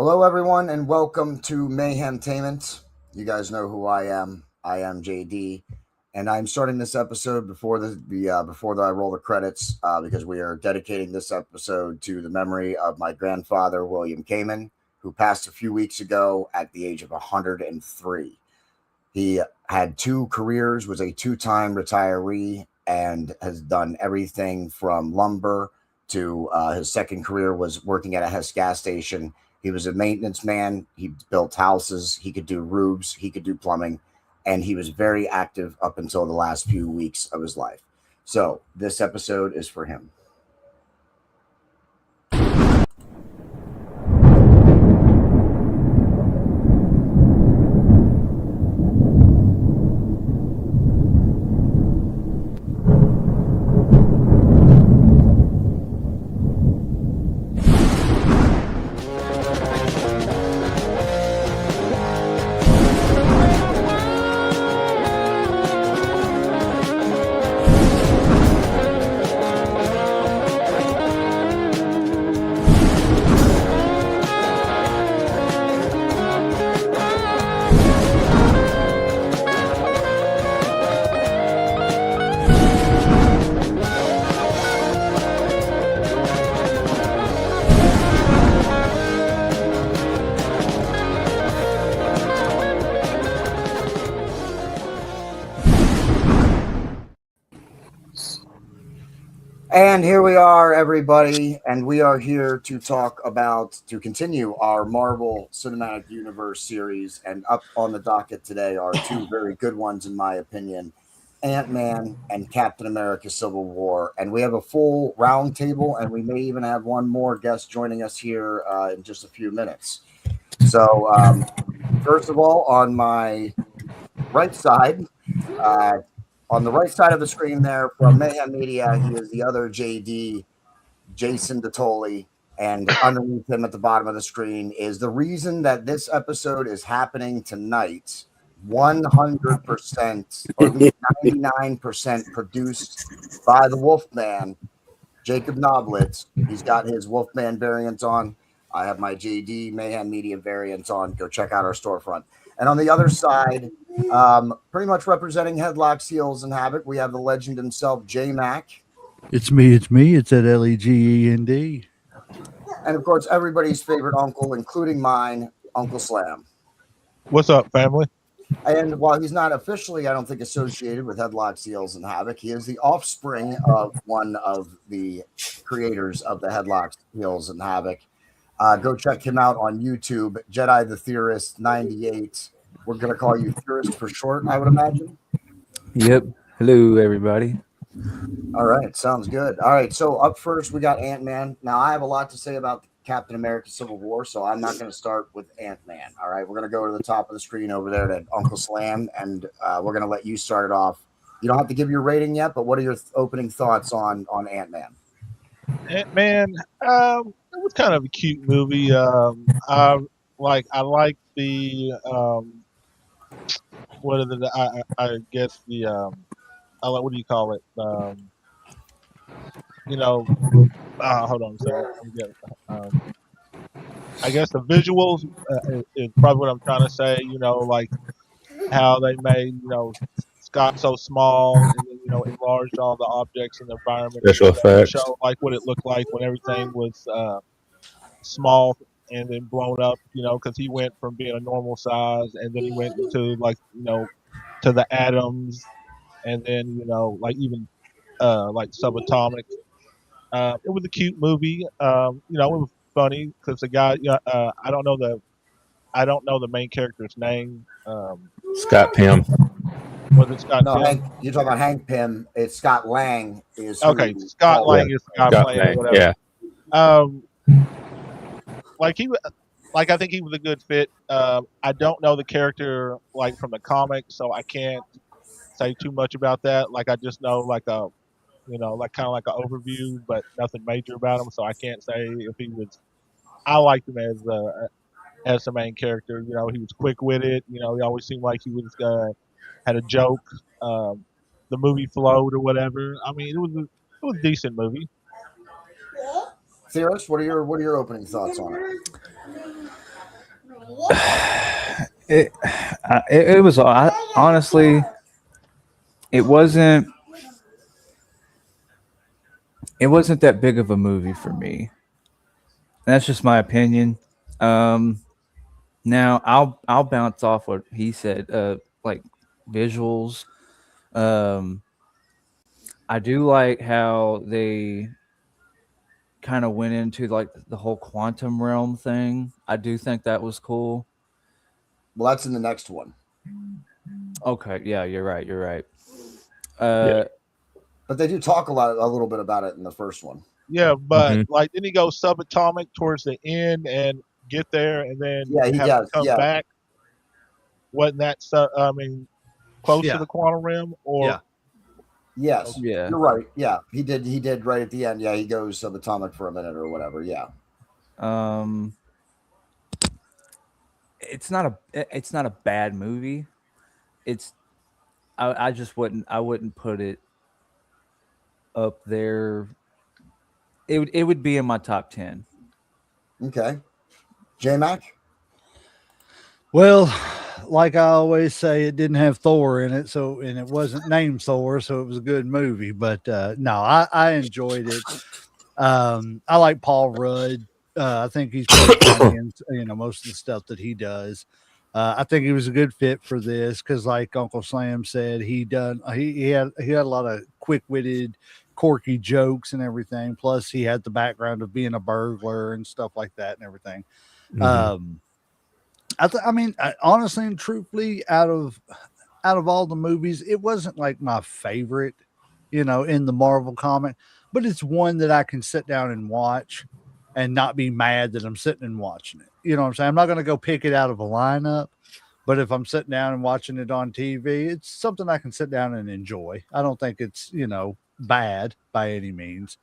Hello, everyone, and welcome to Mayhemtainment. You guys know who I am. I am JD, and I'm starting this episode before I roll the credits because we are dedicating this episode to the memory of my grandfather, William Kamen, who passed a few weeks ago at the age of 103. He had two careers, was a two-time retiree, and has done everything from lumber to his second career was working at a Hess gas station. He was a maintenance man. He built houses. He could do roofs. He could do plumbing. And he was very active up until the last few weeks of his life. So this episode is for him. And here we are, everybody, and we are here to continue our Marvel Cinematic Universe series. And up on the docket today are two very good ones, in my opinion, Ant-Man and Captain America Civil War. And we have a full round table, and we may even have one more guest joining us here in just a few minutes. So, first of all, on my right side, on the right side of the screen there from Mayhem Media, he is the other JD, Jason DeToli, and underneath him at the bottom of the screen is the reason that this episode is happening tonight. 100% or at least 99% produced by the Wolfman, Jacob Noblitz. He's got his Wolfman variant on. I have my JD Mayhem Media variant on. Go check out our storefront. And on the other side, pretty much representing Headlock, Seals, and Havoc, we have the legend himself, J Mac. It's me. It's at LEGEND. And of course, everybody's favorite uncle, including mine, Uncle Slam. What's up, family? And while he's not officially, I don't think, associated with Headlock, Seals, and Havoc, he is the offspring of one of the creators of the Headlock, Seals, and Havoc. Go check him out on YouTube, Jedi the Theorist 98. We're going to call you Theorist for short, I would imagine. Yep. Hello, everybody. All right. Sounds good. All right. So up first, we got Ant-Man. Now, I have a lot to say about Captain America Civil War, so I'm not going to start with Ant-Man. All right. We're going to go to the top of the screen over there to Uncle Slam, and we're going to let you start it off. You don't have to give your rating yet, but what are your opening thoughts on Ant-Man? Ant-Man, it was kind of a cute movie. I like the what are the I guess the I like, what do you call it? Hold on a second. I guess the visuals is probably what I'm trying to say. Like how they made Scott so small and then enlarged all the objects in the environment. Special effects. Show like what it looked like when everything was small and then blown up. Because he went from being a normal size and then he went to to the atoms and then like even like subatomic. It was a cute movie. It was funny because the guy. I don't know the main character's name. Scott Pym. Was it Scott? No, Pym? Hank, you're talking about Hank Pym. It's Scott Lang. Okay, Scott Lang is Scott Lang. Whatever. Yeah. I think he was a good fit. I don't know the character like from the comics, so I can't say too much about that. Like I just know like kind of like an overview, but nothing major about him. So I can't say if he was. I liked him as the main character. He was quick witted. He always seemed like he was had a joke. The movie flowed or whatever. I mean, it was a decent movie. Theorist, what are your opening thoughts on it? It was honestly, it wasn't that big of a movie for me. That's just my opinion. Now I'll bounce off what he said. Like visuals. Um, I do like how they kind of went into like the whole quantum realm thing. I do think that was cool. Well, that's in the next one. Okay, yeah, you're right. You're right. But they do talk a little bit about it in the first one. Yeah, but Mhm. like then he goes subatomic towards the end and get there, and then Yeah, he have does. to come Yeah. back. Wasn't that I mean, close Yeah. to the quantum realm, or Yeah. Yes. Yeah. You're right. Yeah, he did right at the end. Yeah, he goes subatomic for a minute or whatever. Yeah. It's not a bad movie. It's I just wouldn't put it up there. It would be in my top 10. Okay. J Mac. Well, like I always say, it didn't have Thor in it, and it wasn't named Thor, so it was a good movie. But no, I enjoyed it. I like Paul Rudd. I think he's pretty funny in most of the stuff that he does. I think he was a good fit for this because, like Uncle Sam said, he had a lot of quick witted, quirky jokes and everything. Plus, he had the background of being a burglar and stuff like that and everything. Mhm. I mean, honestly and truthfully, out of all the movies, it wasn't like my favorite, in the Marvel comic, but it's one that I can sit down and watch and not be mad that I'm sitting and watching it. You know what I'm saying? I'm not going to go pick it out of a lineup, but if I'm sitting down and watching it on TV, it's something I can sit down and enjoy. I don't think it's, bad by any means.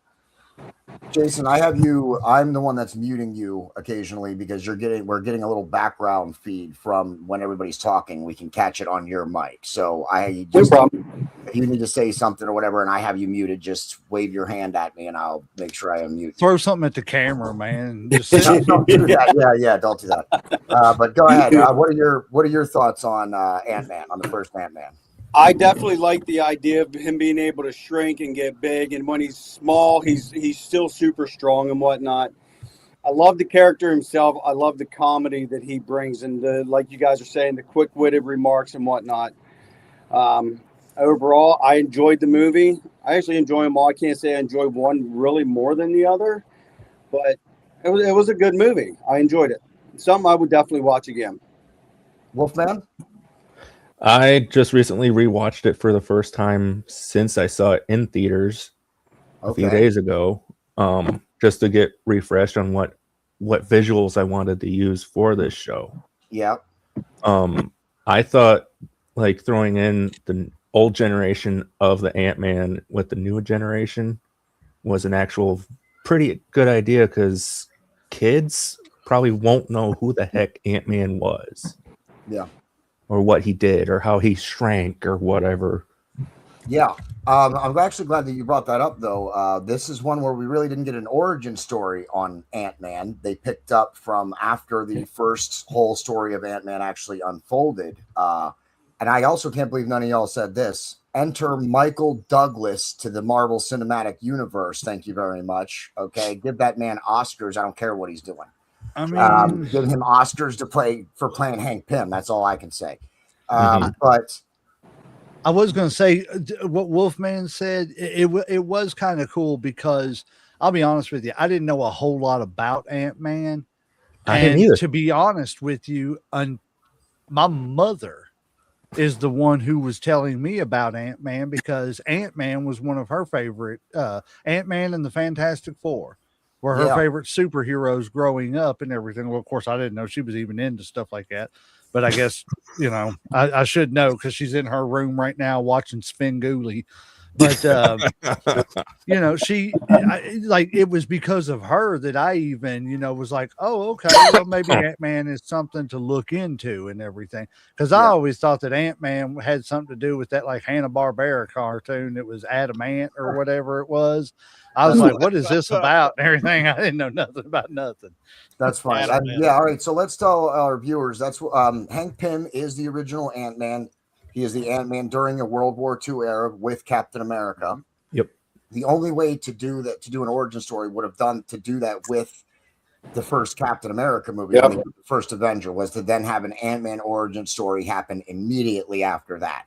Jason, I'm the one that's muting you occasionally because we're getting a little background feed from when everybody's talking. We can catch it on your mic. So if you need to say something or whatever and I have you muted, just wave your hand at me and I'll make sure I unmute you. Throw something at the camera, man. Just Don't do that. Yeah, don't do that. But go ahead. What are your thoughts on Ant-Man, on the first Ant-Man? I definitely like the idea of him being able to shrink and get big, and when he's small, he's still super strong and whatnot. I love the character himself. I love the comedy that he brings, and like you guys are saying, the quick-witted remarks and whatnot. Overall, I enjoyed the movie. I actually enjoy them all. I can't say I enjoyed one really more than the other, but it was a good movie. I enjoyed it. Something I would definitely watch again. Wolfman? I just recently rewatched it for the first time since I saw it in theaters a few days ago, just to get refreshed on what visuals I wanted to use for this show. Yeah. I thought like throwing in the old generation of the Ant-Man with the new generation was an actual pretty good idea because kids probably won't know who the heck Ant-Man was. Yeah. Or what he did, or how he shrank, or whatever. Yeah, I'm actually glad that you brought that up, though. This is one where we really didn't get an origin story on Ant-Man. They picked up from after the first whole story of Ant-Man actually unfolded. And I also can't believe none of y'all said this. Enter Michael Douglas to the Marvel Cinematic Universe. Thank you very much. Okay, give that man Oscars. I don't care what he's doing. I mean, give him Oscars to play for playing Hank Pym. That's all I can say. But I was going to say what Wolfman said. It was kind of cool because I'll be honest with you, I didn't know a whole lot about Ant-Man. I didn't either. To be honest with you, my mother is the one who was telling me about Ant-Man because Ant-Man was one of her favorite. Ant-Man and the Fantastic Four were her favorite superheroes growing up and everything. Well, of course, I didn't know she was even into stuff like that. But I guess, I should know because she's in her room right now watching Svengoolie. But, it was because of her that I even, was like, oh, okay, well, maybe Ant-Man is something to look into and everything. Because I always thought that Ant-Man had something to do with that, like, Hanna-Barbera cartoon that was Adamant or whatever it was. I was like, what is this about and everything? I didn't know nothing about nothing. That's funny. Yeah, all right. So let's tell our viewers that's Hank Pym is the original Ant-Man. He is the Ant-Man during a World War II era with Captain America. Yep. The only way to do that, to do an origin story, would have done to do that with the first Captain America movie, the first Avenger, was to then have an Ant-Man origin story happen immediately after that.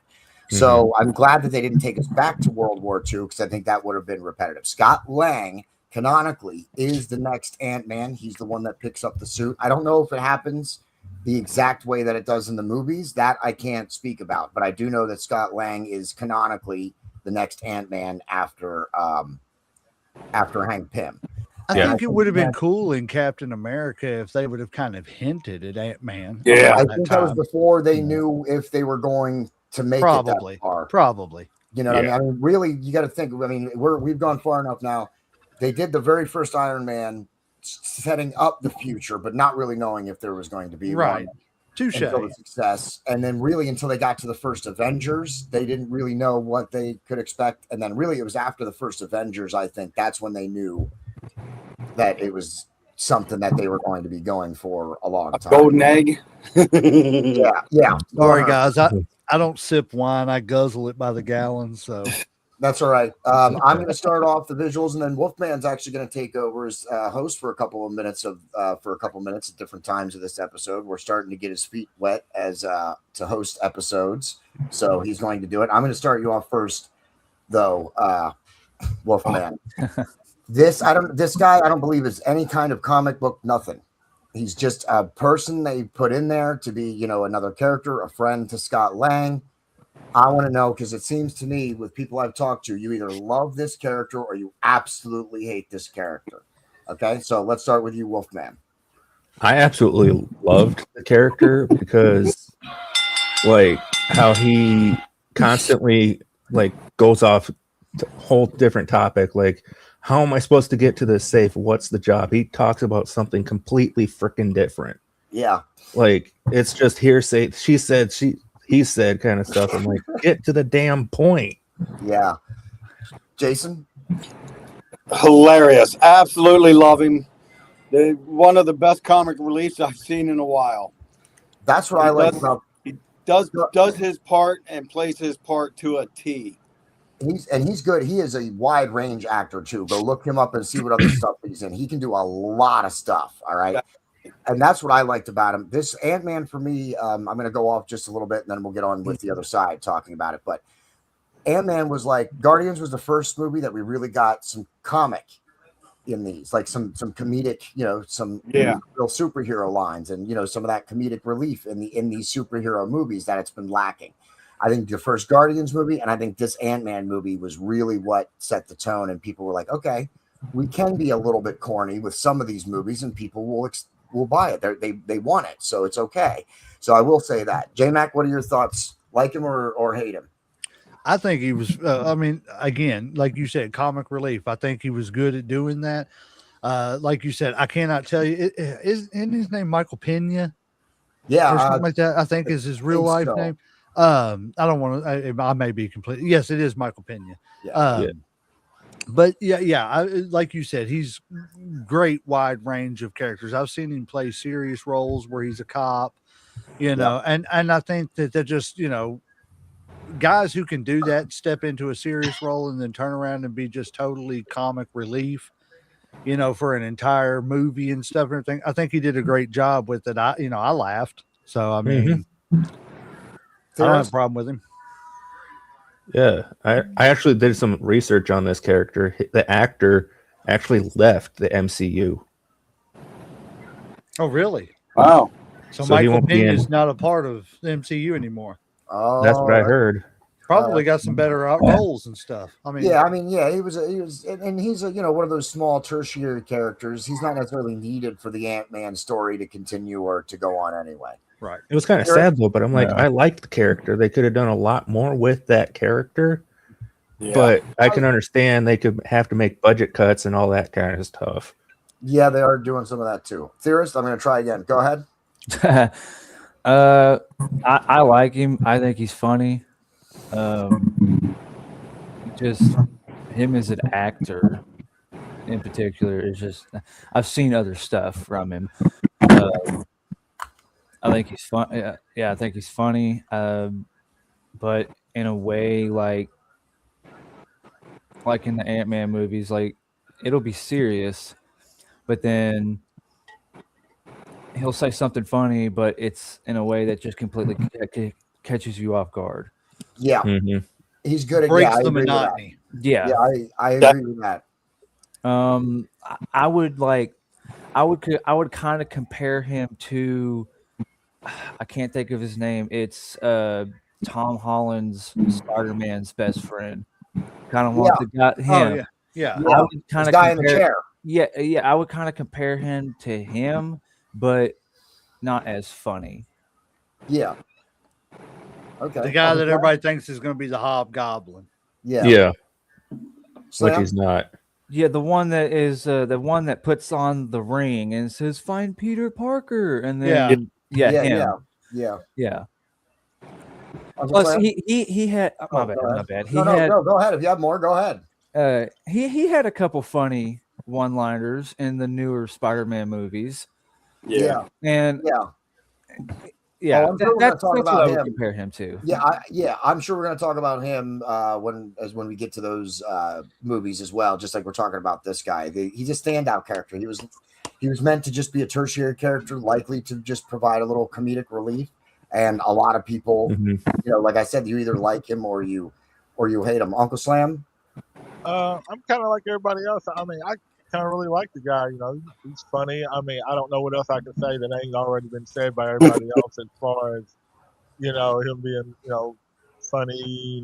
So I'm glad that they didn't take us back to World War II, because I think that would have been repetitive. Scott Lang, canonically, is the next Ant-Man. He's the one that picks up the suit. I don't know if it happens the exact way that it does in the movies. That I can't speak about. But I do know that Scott Lang is canonically the next Ant-Man after Hank Pym. I think it would have been cool in Captain America if they would have kind of hinted at Ant-Man. Yeah, I think that was before they knew if they were going to make it that far. Probably. You know what I mean? Really, you got to think. I mean, we've gone far enough now. They did the very first Iron Man, setting up the future, but not really knowing if there was going to be one. Touche. Until the success, and then really until they got to the first Avengers, they didn't really know what they could expect. And then really, it was after the first Avengers, I think, that's when they knew that it was something that they were going to be going for a long time. Golden egg. Yeah. Sorry, guys. I don't sip wine. I guzzle it by the gallon. So that's all right. I'm going to start off the visuals, and then Wolfman's actually going to take over as host for a couple of minutes at different times of this episode. We're starting to get his feet wet as to host episodes, so he's going to do it. I'm going to start you off first, though, Wolfman. This guy I don't believe is any kind of comic book, nothing. He's just a person they put in there to be, another character, a friend to Scott Lang. I want to know, because it seems to me with people I've talked to, you either love this character or you absolutely hate this character. Okay, so let's start with you, Wolfman. I absolutely loved the character because, like, how he constantly goes off to a whole different topic. Like, how am I supposed to get to this safe? What's the job? He talks about something completely freaking different. Yeah. Like, it's just hearsay. She said, he said kind of stuff. I'm like, get to the damn point. Yeah. Jason? Hilarious. Absolutely love him. One of the best comic reliefs I've seen in a while. That's what I like about. He does his part and plays his part to a T. He's good. He is a wide range actor too. Go look him up and see what other stuff he's in. He can do a lot of stuff. All right. And that's what I liked about him. This Ant-Man for me, I'm going to go off just a little bit and then we'll get on with the other side talking about it. But Ant-Man was like, Guardians was the first movie that we really got some comic in these, like some comedic, some real superhero lines and, some of that comedic relief in these superhero movies that it's been lacking. I think the first Guardians movie and I think this Ant-Man movie was really what set the tone, and people were like, okay, we can be a little bit corny with some of these movies and people will buy it. They want it. So it's okay. So I will say that. J-Mac, what are your thoughts? Like him or hate him? I think he was, again, like you said, comic relief. I think he was good at doing that. Like you said, I cannot tell you, isn't his name Michael Pena? Yeah. Or something like that. I think is his real life name. I don't want to, I may be completely, yes, it is Michael Pena. Yeah. But like you said, he's great wide range of characters. I've seen him play serious roles where he's a cop, and I think that they're just, guys who can do that, step into a serious role and then turn around and be just totally comic relief, for an entire movie and stuff and everything. I think he did a great job with it. I laughed. So, I mean, I don't have a problem with him. Yeah, I actually did some research on this character. The actor actually left the MCU. Oh, really? Wow. So Michael Pena is not a part of the MCU anymore. Oh, that's what I heard. Probably got some better roles and stuff. I mean, he was, and he's a, one of those small tertiary characters. He's not necessarily needed for the Ant-Man story to continue or to go on anyway. Right. It was kind of sad though, but I'm like, I liked the character. They could have done a lot more with that character. Yeah. But I can understand they could have to make budget cuts and all that kind of stuff. Yeah, they are doing some of that too. Theorist, I'm going to try again. Go ahead. I like him. I think he's funny. Just him as an actor, in particular is just. I've seen other stuff from him. I think he's fun. Yeah, I think he's funny. But in a way, like in the Ant-Man movies, like it'll be serious, but then he'll say something funny, but it's in a way that just completely catches you off guard. Yeah, Mhm. he's good at Breaks I the agree with that. monotony. Yeah. Yeah, I agree with that. I would kind of compare him to. I can't think of his name. It's Tom Holland's Spider-Man's best friend. Kind of want the guy him. Oh yeah, yeah. Yeah, I would kind this of guy in the chair. Yeah, I would kind of compare him to him, but not as funny. Yeah. Okay. The guy that everybody thinks is going to be the Hobgoblin. Yeah. Yeah, Slam? which he's not. Yeah, the one that is the one that puts on the ring and says "Find Peter Parker," and then Yeah. him. Yeah. Uncle Plus, Slam? he had my Go ahead. bad. He No, had go ahead. If you have more, go ahead. he had a couple funny one-liners in the newer Spider-Man movies, Yeah. and Oh, I'm sure we're gonna that's talk what about I would him. compare him to. I'm sure we're going to talk about him when we get to those movies as well. Just like we're talking about this guy, he's a standout character. He was meant to just be a tertiary character, likely to just provide a little comedic relief. And a lot of people, like I said, you either like him or you hate him. Uncle Slam. I'm kind of like everybody else. I mean, I kind of really like the guy. He's funny. I mean, I don't know what else I can say that ain't already been said by everybody else as far as him being funny.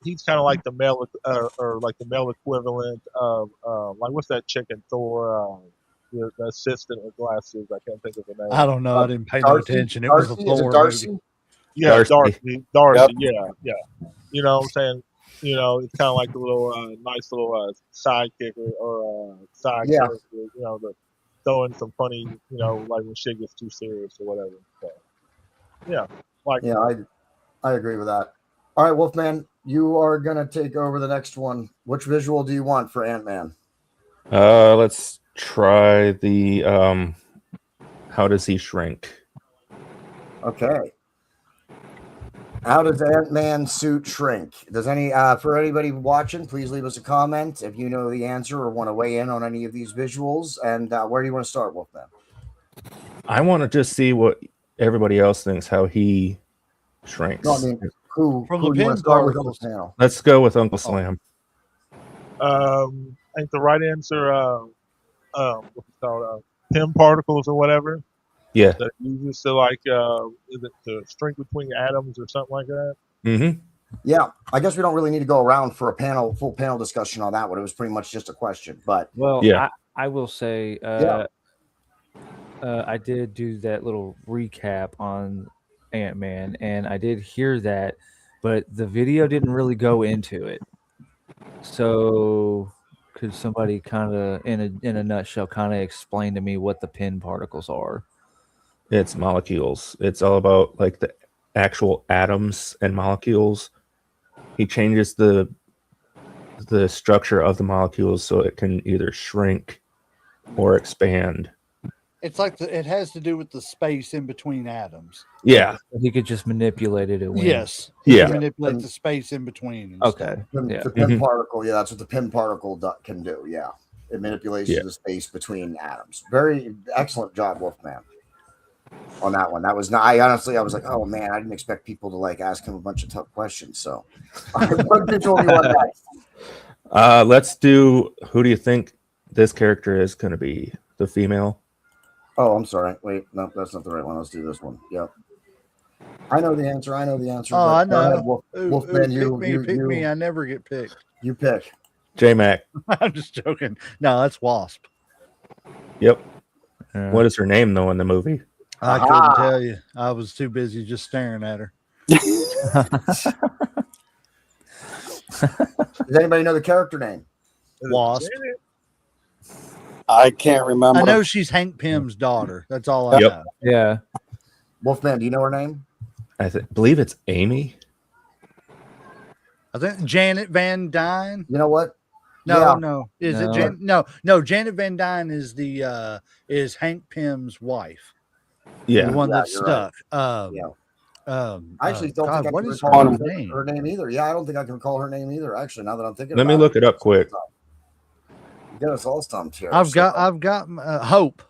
He's kind of like the male or like the male equivalent of like what's that chick in Thor? The assistant with glasses. I can't think of the name. I don't know. I didn't pay no attention. It was a Thor Darcy? movie. Yeah, Darcy. Darcy. Yep. Yeah. You know what I'm saying? It's kind of like a little nice little sidekick or side Yeah. character. The throwing some funny. Like when shit gets too serious or whatever. So, yeah. Like. Yeah, I agree with that. All right, Wolfman, you are gonna take over the next one. Which visual do you want for Ant-Man? Let's try the how does he shrink? Okay. How does Ant-Man suit shrink? Does for anybody watching, please leave us a comment if you know the answer or want to weigh in on any of these visuals. And where do you want to start, Wolfman? I want to just see what everybody else thinks how he shrinks. No, I mean, who From do the you want pin to start with on particles. this panel? Let's go with Uncle Slam. I think the right answer, what's it called, Pym particles or whatever. Yeah. That uses to like, is it to shrink between atoms or something like that? Mm-hmm. Yeah, I guess we don't really need to go around for a full panel discussion on that one. It was pretty much just a question, but Well, yeah. I will say, I did do that little recap on Ant-Man, and I did hear that, but the video didn't really go into it. So, could somebody kind of, in a nutshell, kind of explain to me what the pin particles are? It's molecules. It's all about like the actual atoms and molecules. He changes the structure of the molecules so it can either shrink or expand. It's like it has to do with the space in between atoms. Yeah. He could just manipulate it. Yes. Yeah. Manipulate the space in between. and Okay. stuff. the pin particle, that's what the pin particle can do. Yeah, it manipulates the space between atoms. Very excellent job, Wolfman, on that one. That was not. I was like, oh man, I didn't expect people to like ask him a bunch of tough questions. So, what visual do you want next? Let's do. Who do you think this character is going to be? The female. Oh, I'm sorry. Wait, no, that's not the right one. Let's do this one. Yep. I know the answer. Oh, I know. Wolfman, pick me. I never get picked. You pick. J-Mac. I'm just joking. No, that's Wasp. Yep. What is her name though in the movie? I couldn't tell you. I was too busy just staring at her. Does anybody know the character name? Wasp. I can't remember. I know she's Hank Pym's daughter. That's all I know. Yeah. Wolfman, do you know her name? I believe it's Amy. I think Janet Van Dyne. You know what? No. Is it No. No. Janet Van Dyne is the is Hank Pym's wife. Yeah. The one Yeah, that's you're right. stuck. Yeah. I actually don't think I what can is recall her name? her name either. Yeah, I don't think I can recall her name either. Actually, now that I'm thinking, Let me about look it up quick. Get us all stumped here. I've got Hope.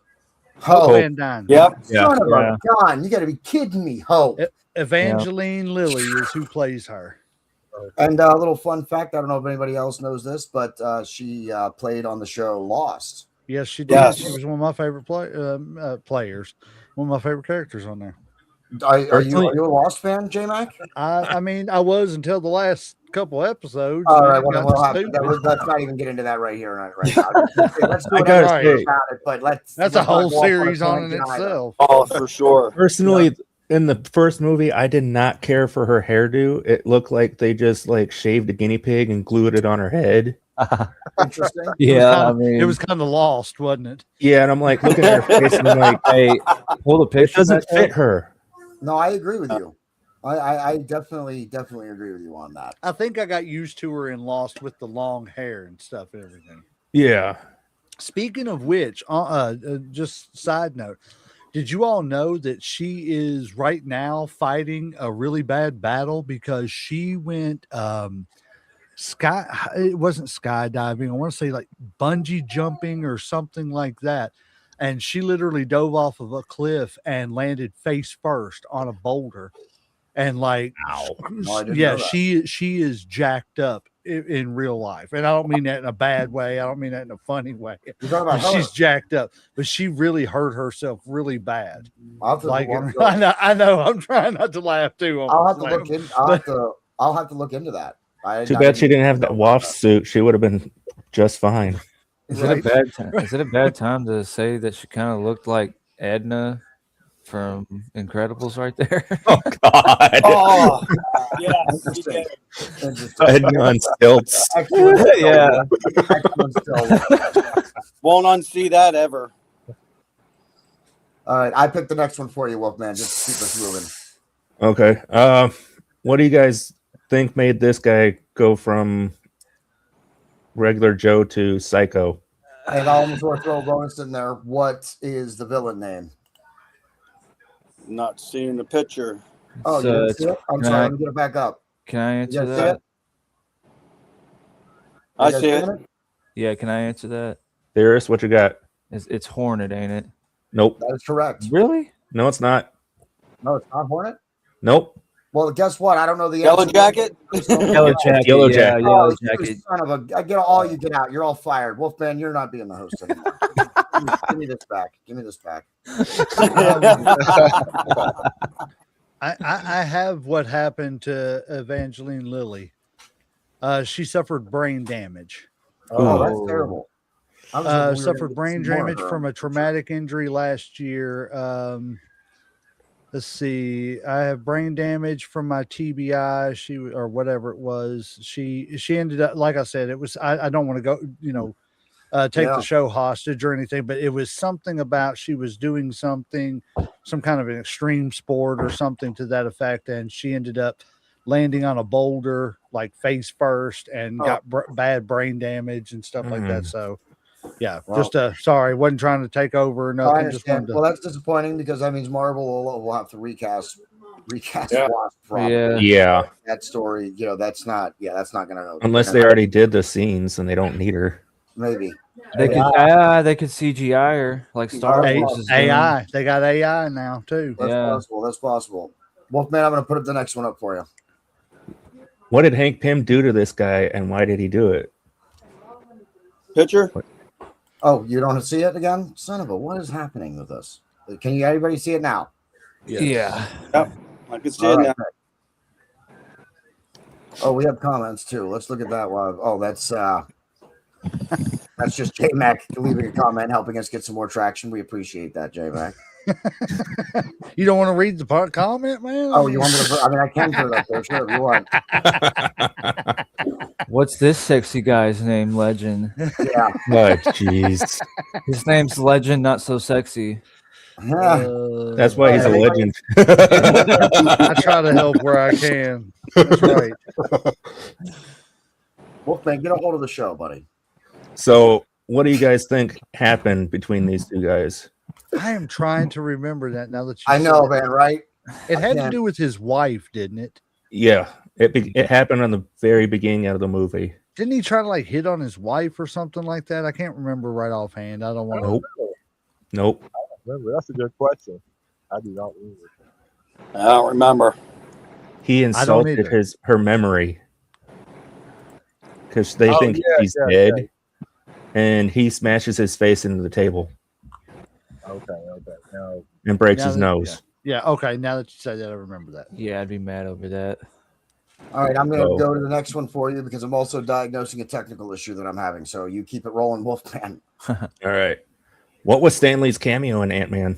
Hope. Van Dyne. Yep. Son of a gun! You got to be kidding me, Hope. Evangeline Lilly is who plays her. And a little fun fact: I don't know if anybody else knows this, but she played on the show Lost. Yes, she did. Yes. She was one of my favorite players. One of my favorite characters on there. Are you a Lost fan, J Mac? I mean, I was until the last couple episodes. All right, let's not even get into that right here, right now. Let's do it about it, but that's let's a not whole go off on a series on tangent either. itself. Oh, for sure. Personally, in the first movie, I did not care for her hairdo. It looked like they just like shaved a guinea pig and glued it on her head. Interesting. Yeah, it was kind of lost, wasn't it? Yeah, and I'm like looking at her face and I'm like, hey, pull the it picture. doesn't fit her. No, I agree with you. I definitely agree with you on that. I think I got used to her in Lost with the long hair and stuff and everything. Yeah. Speaking of which, just side note, did you all know that she is right now fighting a really bad battle because she went it wasn't skydiving. I want to say like bungee jumping or something like that. And she literally dove off of a cliff and landed face first on a boulder. And like, she is jacked up in real life. And I don't mean that in a bad way. I don't mean that in a funny way. She's jacked up, but she really hurt herself really bad. I know. I'm trying not to laugh too. I'll have to look into that. Too bad she didn't have that waft suit. She would have been just fine. Is it a bad time? Is it a bad time to say that she kind of looked like Edna from Incredibles right there? Oh God! Oh, yes. Edna on stilts. Yeah. Won't unsee that ever. All right, I picked the next one for you, Wolfman. Just keep us moving. Okay. What do you guys think made this guy go from regular Joe to Psycho? And I almost want to throw a bonus in there. What is the villain name? Not seeing the picture. Oh, you didn't see it? I'm sorry. Let me get it back up. Can I answer that? I see it. Yeah, can I answer that? Darius, what you got? It's Hornet, ain't it? Nope. That is correct. Really? No, it's not. No, it's not Hornet? Nope. Well, guess what? I don't know the Yellow answer. Jacket? Yellow Jacket. Yellow Jacket. Yellow You Jacket. son of a! I get all you get out. You're all fired. Wolfman, you're not being the host anymore. Give me this back. Give me this back. I have what happened to Evangeline Lilly. She suffered brain damage. Oh, that's terrible. Suffered brain damage from a traumatic injury last year. Let's see. I have brain damage from my TBI. Or whatever it was. She ended up, like I said, it was. I don't want to go. Take the show hostage or anything, but it was something about she was doing some kind of an extreme sport or something to that effect, and she ended up landing on a boulder like face first and got bad brain damage and stuff like that. So yeah, just sorry, wasn't trying to take over or nothing. I understand. Well, that's disappointing because that means Marvel will have to recast Wasp probably. Yeah. That story, that's not gonna unless they already did the scenes and they don't need her. Maybe they could CGI her like Star Wars is AI. They got AI now too. That's possible. Wolfman, I'm gonna put the next one up for you. What did Hank Pym do to this guy, and why did he do it? Picture? Oh, you don't see it again? Son of a, what is happening with us? Can everybody see it now? Yes. Yeah. Yep. I can see it now. Oh, we have comments too. Let's look at that one. Oh, that's just J Mac leaving a comment, helping us get some more traction. We appreciate that, J Mac. You don't want to read the comment, man? Oh, you want me to? I mean, I can put it up there, sure, if you want. What's this sexy guy's name, Legend? Yeah. Oh, jeez. His name's Legend, not so sexy. That's why he's a legend. I try to help where I can. That's right. Wolfman, get a hold of the show, buddy. So, what do you guys think happened between these two guys? I am trying to remember that now that you I know, said man. Right? it had to can't- do with his wife, didn't it? Yeah, it happened on the very beginning of the movie. Didn't he try to like hit on his wife or something like that? I can't remember right offhand. I don't want to. Nope. Remember, that's a good question. I do not remember. I don't remember. He insulted either. her memory because they Oh, think yeah, he's yeah, dead, and he smashes his face into the table Okay. Now, and breaks Now his that- nose. Yeah. Okay. Now that you say that, I remember that. Yeah, I'd be mad over that. All right, I'm going to So- go to the next one for you because I'm also diagnosing a technical issue that I'm having. So you keep it rolling, Wolfman. All right. What was Stanley's cameo in Ant-Man?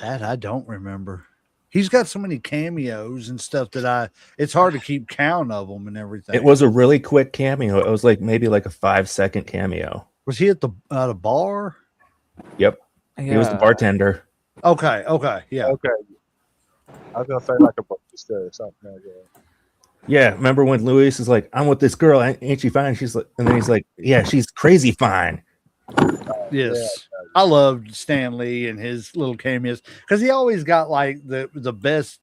That I don't remember. He's got so many cameos and stuff that it's hard to keep count of them and everything. It was a really quick cameo. It was maybe a 5-second cameo. Was he at the bar? Yep. He was the bartender. Okay. Yeah. okay. I was gonna say like a barista or something like that. Yeah. Remember when Luis is like, "I'm with this girl, ain't she fine?" She's like, and then he's like, "Yeah, she's crazy fine." Yes. I loved Stan Lee and his little cameos because he always got like the best,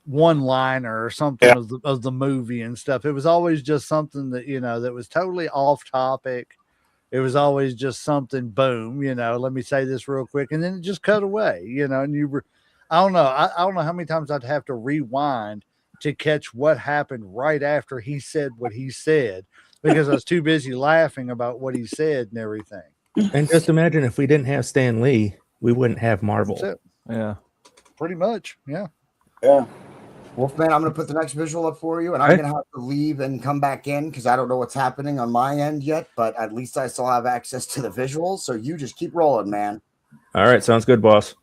one liner or something of the movie and stuff. It was always just something that, that was totally off topic. It was always just something, boom, let me say this real quick. And then it just cut away, and you were, I don't know. I don't know how many times I'd have to rewind to catch what happened right after he said what he said because I was too busy laughing about what he said and everything. And just imagine if we didn't have Stan Lee, we wouldn't have Marvel. That's it. Yeah. Pretty much. Yeah. Yeah. Wolfman, I'm going to put the next visual up for you, and I'm Okay. going to have to leave and come back in because I don't know what's happening on my end yet, but at least I still have access to the visuals. So you just keep rolling, man. All right, sounds good, boss.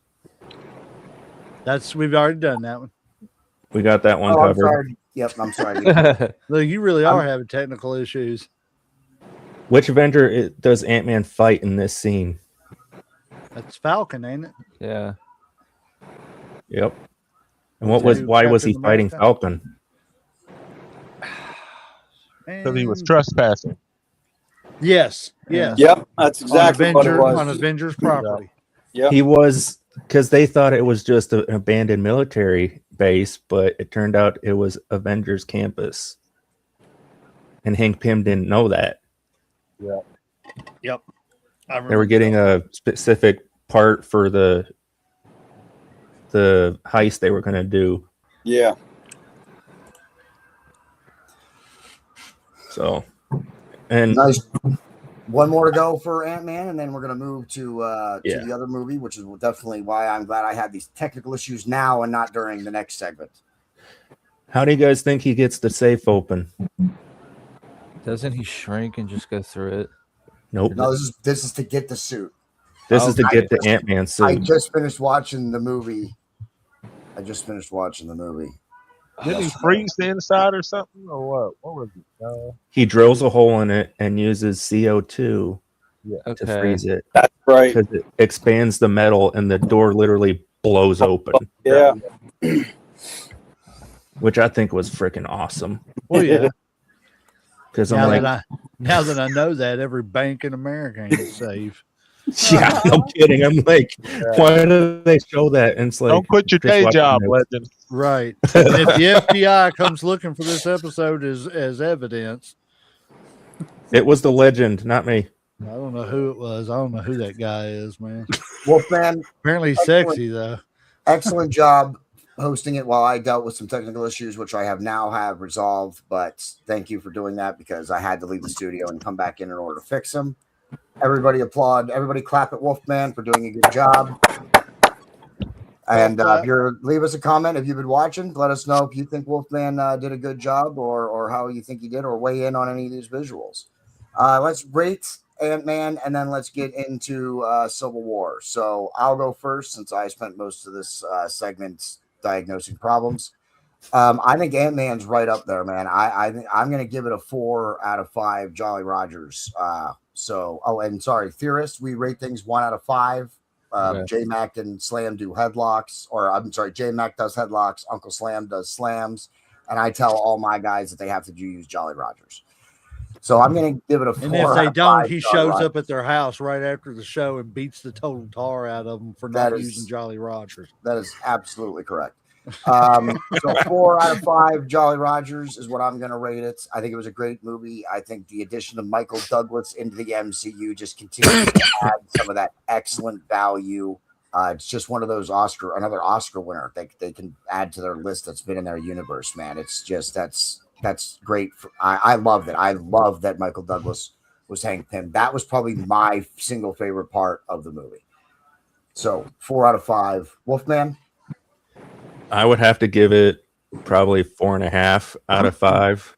We've already done that one. We got that one Oh, I'm covered. sorry. Yep, I'm sorry. Look, you really are having technical issues. Which Avenger does Ant-Man fight in this scene? That's Falcon, ain't it? Yeah. Yep. And why was he Captain fighting America? Falcon? Because he was And- trespassing. Yes. Yes. Yep. That's exactly what it On was. Avengers property. Yep. He was, because they thought it was just an abandoned military base, but it turned out it was Avengers campus. And Hank Pym didn't know that. Yep. I They were getting a specific part for the heist they were going to do. Yeah. So, and Nice. One more to go for Ant-Man, and then we're going to move to Yeah. the other movie, which is definitely why I'm glad I had these technical issues now and not during the next segment. how do you guys think he gets the safe open? Doesn't he shrink and just go through it? Nope. No, this is to get the suit. This is to I get the just- Ant-Man I suit. just finished watching the movie. Didn't he freeze the inside or something, or what? What was it? No. He drills a hole in it and uses CO2 to Okay. freeze it That's right. because it expands the metal and the door literally blows open, Yeah. which I think was freaking awesome. Well, yeah. Because now, I'm like, now that I know that, every bank in America ain't safe. yeah, no kidding. I'm like, why do they show that? And it's like, Don't quit your just day watching job, it. legend. Right. And if the FBI comes looking for this episode as evidence, It was the legend, not me. I don't know who it was. I don't know who that guy is, man. Wolfman, Apparently he's sexy, though. excellent job hosting it while I dealt with some technical issues, which I have resolved. But thank you for doing that because I had to leave the studio and come back in order to fix them. Everybody applaud. Everybody clap at Wolfman for doing a good job. And leave us a comment if you've been watching. Let us know if you think Wolfman did a good job or how you think he did, or weigh in on any of these visuals. Let's rate Ant-Man, and then let's get into Civil War. So I'll go first since I spent most of this segment diagnosing problems. I think Ant-Man's right up there, man. I'm going to give it a 4 out of 5 Jolly Rogers. Theorists, we rate things 1 out of 5. J-Mac and Slam do headlocks, J-Mac does headlocks, Uncle Slam does slams, and I tell all my guys that they have to use Jolly Rogers. So I'm going to give it a 4 And if out they of don't, 5 he Jolly shows Rogers. up at their house right after the show and beats the total tar out of them for That not is- using Jolly Rogers. That is absolutely correct. So 4 out of 5 Jolly Rogers is what I'm going to rate it. I think it was a great movie. I think the addition of Michael Douglas into the MCU just continues to add some of that excellent value. It's just one of those another Oscar winner they can add to their list that's been in their universe, man. It's just that's great. I love that. I love that Michael Douglas was Hank Pym. That was probably my single favorite part of the movie. So 4 out of 5. Wolfman? I would have to give it probably 4.5 out of 5.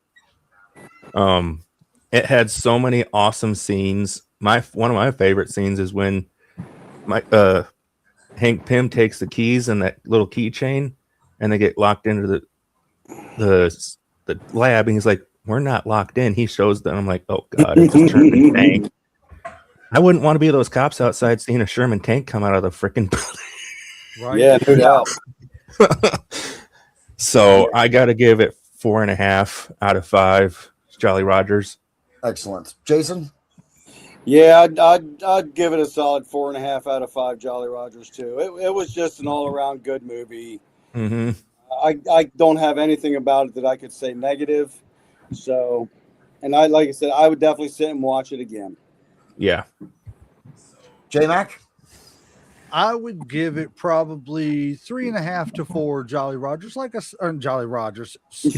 It had so many awesome scenes. One of my favorite scenes is when Hank Pym takes the keys and that little keychain, and they get locked into the lab, and he's like, "We're not locked in." He shows them. I'm like, "Oh God, it's a Sherman tank." I wouldn't want to be those cops outside seeing a Sherman tank come out of the freaking building. Right? Yeah, no doubt. So I got to give it 4.5 out of 5. Jolly Rogers. Excellent. Jason? Yeah, I'd give it a solid 4.5 out of 5 Jolly Rogers too. It was just an all around good movie. Mm-hmm. I don't have anything about it that I could say negative. So, and like I said, I would definitely sit and watch it again. Yeah. J-Mac? I would give it probably 3.5 to 4 Jolly Rogers, Jolly Rogers. I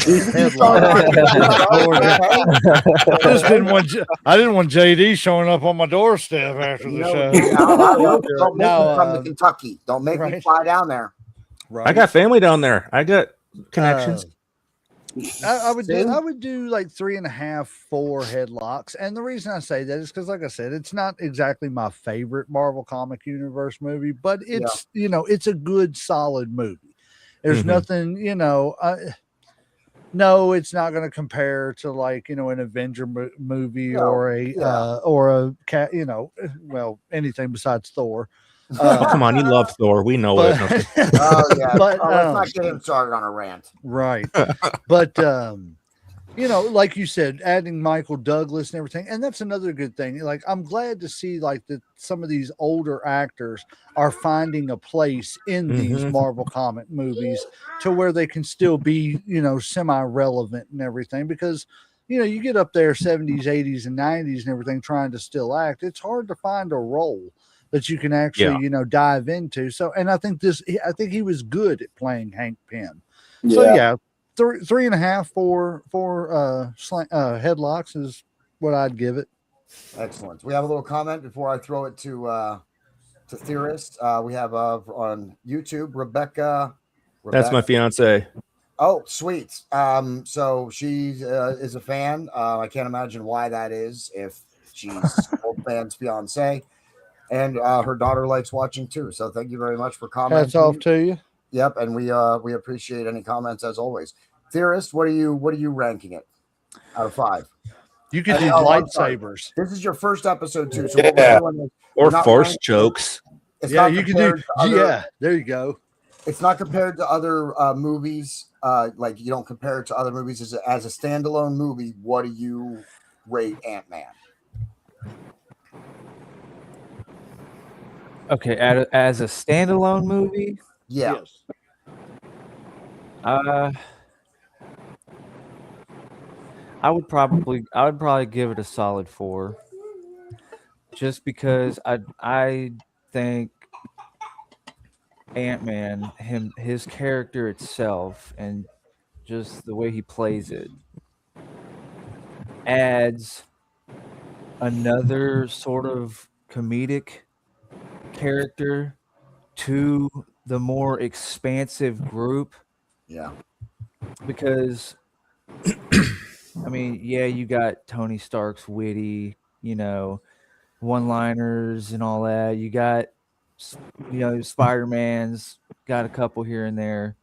didn't want JD showing up on my doorstep after the show. Don't make me come to Kentucky. Don't make me fly down there. Right. I got family down there. I got connections. I would do like 3.5, 4 headlocks. And the reason I say that is because, like I said, it's not exactly my favorite Marvel Comic Universe movie, but it's it's a good, solid movie. There's nothing, no, it's not going to compare to like an Avenger movie or a cat, anything besides Thor. Oh, come on, you love Thor. We know it. Oh yeah, let's not get him started on a rant. Right, but like you said, adding Michael Douglas and everything, and that's another good thing. Like, I'm glad to see like that some of these older actors are finding a place in these Marvel comic movies to where they can still be semi-relevant and everything, because you get up there 70s, 80s, and 90s and everything trying to still act. It's hard to find a role that you can actually, dive into. So, and I think he was good at playing Hank Pym. Yeah. So yeah, 3.5 for headlocks is what I'd give it. Excellent. We have a little comment before I throw it to Theorist. We have on YouTube, Rebecca. That's my fiance. Oh, sweet. So she is a fan. I can't imagine why that is if she's old fan's fiance. And her daughter likes watching too. So thank you very much for commenting. Hats off to you. Yep, and we appreciate any comments as always. Theorist, what are you ranking it out of 5? You could use lightsabers. This is your first episode too, so what we're doing is or force jokes. You can do. There you go. It's not compared to other movies. Like, you don't compare it to other movies as a standalone movie. What do you rate Ant-Man? Okay, as a standalone movie, Yeah. Yes. I would probably give it a solid 4, just because I think Ant-Man, his character itself and just the way he plays it adds another sort of comedic character to the more expansive group. Yeah. Because I mean, yeah, you got Tony Stark's witty, one-liners and all that. You got, Spider-Man's got a couple here and there,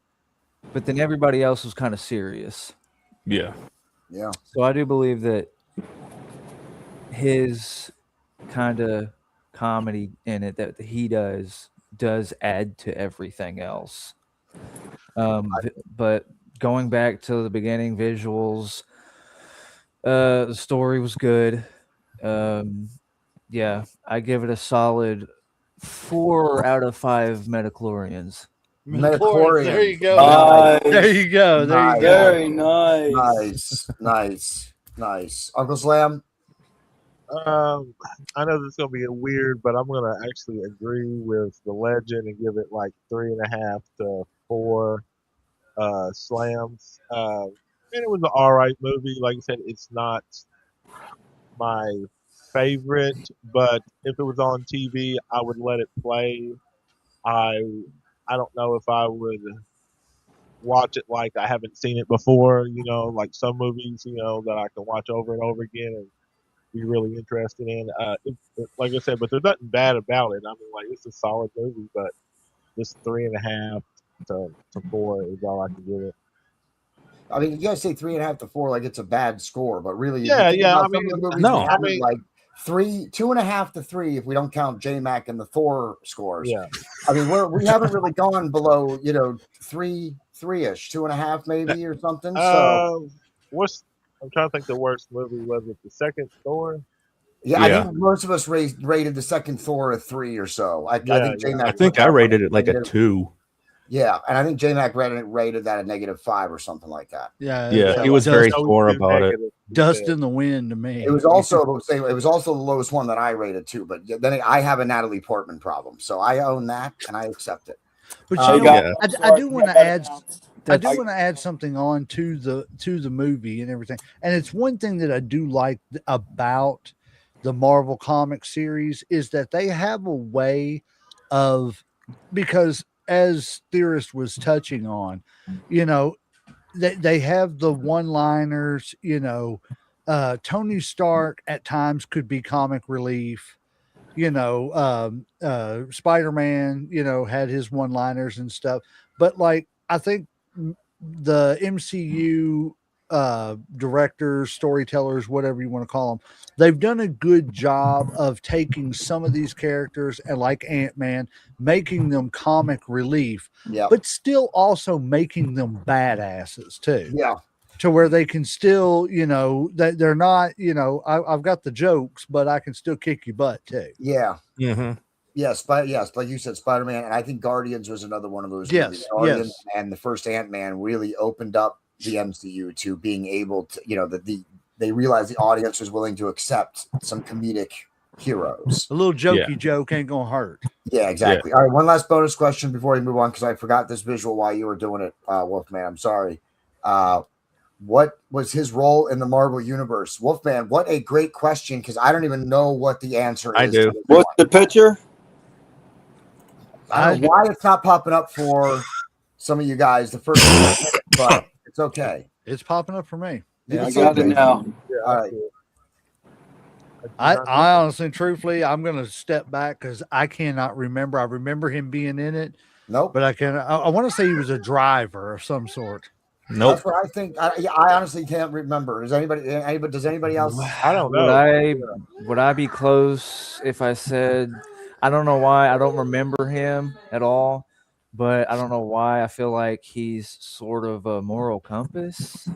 but then everybody else was kind of serious. Yeah. Yeah. So I do believe that his kind of comedy in it that he does add to everything else. But going back to the beginning, visuals, The story was good. Yeah, I give it a solid 4 out of 5 metachlorians. Midichlorians, there you go. Nice. There you go. There you go. Very nice. Nice. Uncle Slam. I know this is gonna be weird, but I'm gonna actually agree with the legend and give it like 3.5 to 4 slams. And it was an all right movie. Like I said, it's not my favorite, but if it was on TV, I would let it play. I I don't know if I would watch it like I haven't seen it before. Like some movies, that I can watch over and over again and be really interested in. Like I said, but there's nothing bad about it. I mean, like it's a solid movie, but this 3.5 to 4 is all I can give it. I mean, you guys say 3.5 to 4 like it's a bad score, but really, if you Yeah, think yeah. about I some of mean, the movies no. we I have, mean, like 2.5 to 3, if we don't count J-Mac and the Thor scores. yeah. I mean, we haven't really gone below, 3-ish, 2.5 maybe or something. So I'm trying to think the worst movie. Was it the second Thor? yeah, I Yeah. think most of us rated the second Thor a 3 or so. I Yeah, think yeah. J-Mac I think put I that rated on it like a negative- 2. Yeah, and I think J-Mac rated that a -5 or something like that. Yeah. Yeah, he was Dust, very That was Thor too about it. negative, he dust said. in the wind to me. It was also the lowest one that I rated too, but then I have a Natalie Portman problem, so I own that and I accept it. But Hey, you know, yeah. I do want to add. I do That's- want to add something on to the movie and everything. And it's one thing that I do like about the Marvel comic series is that they have a way of, because as Theorist was touching on, they have the one-liners, Tony Stark at times could be comic relief. Spider-Man, had his one-liners and stuff. But like I think the MCU directors, storytellers, whatever you want to call them, they've done a good job of taking some of these characters and like Ant-Man, making them comic relief, Yeah, but still also making them badasses too. yeah, To where they can still, that they're not, I've got the jokes, but I can still kick your butt too. yeah. Mm-hmm. Yes, like you said, Spider-Man, and I think Guardians was another one of those. Yes, movies. Guardians yes. and the first Ant-Man really opened up the MCU to being able to, they realized the audience was willing to accept some comedic heroes. A little jokey joke ain't gonna hurt. Yeah, exactly. All right, one last bonus question before we move on, because I forgot this visual while you were doing it, Wolfman. I'm sorry. What was his role in the Marvel Universe? Wolfman, what a great question, because I don't even know what the answer is. I do. to this What's one. the picture? I don't know why it's not popping up for some of you guys the first time, but it's okay. It's popping up for me. You I can say got it great. now. Yeah, All I right. see it. I honestly, truthfully, I'm gonna step back because I cannot remember. I remember him being in it, Nope. but I want to say he was a driver of some sort. Nope. That's what I think. I honestly can't remember. Does anybody else? I don't know. Would I be close if I said I don't know why I don't remember him at all, but I don't know why I feel like he's sort of a moral compass.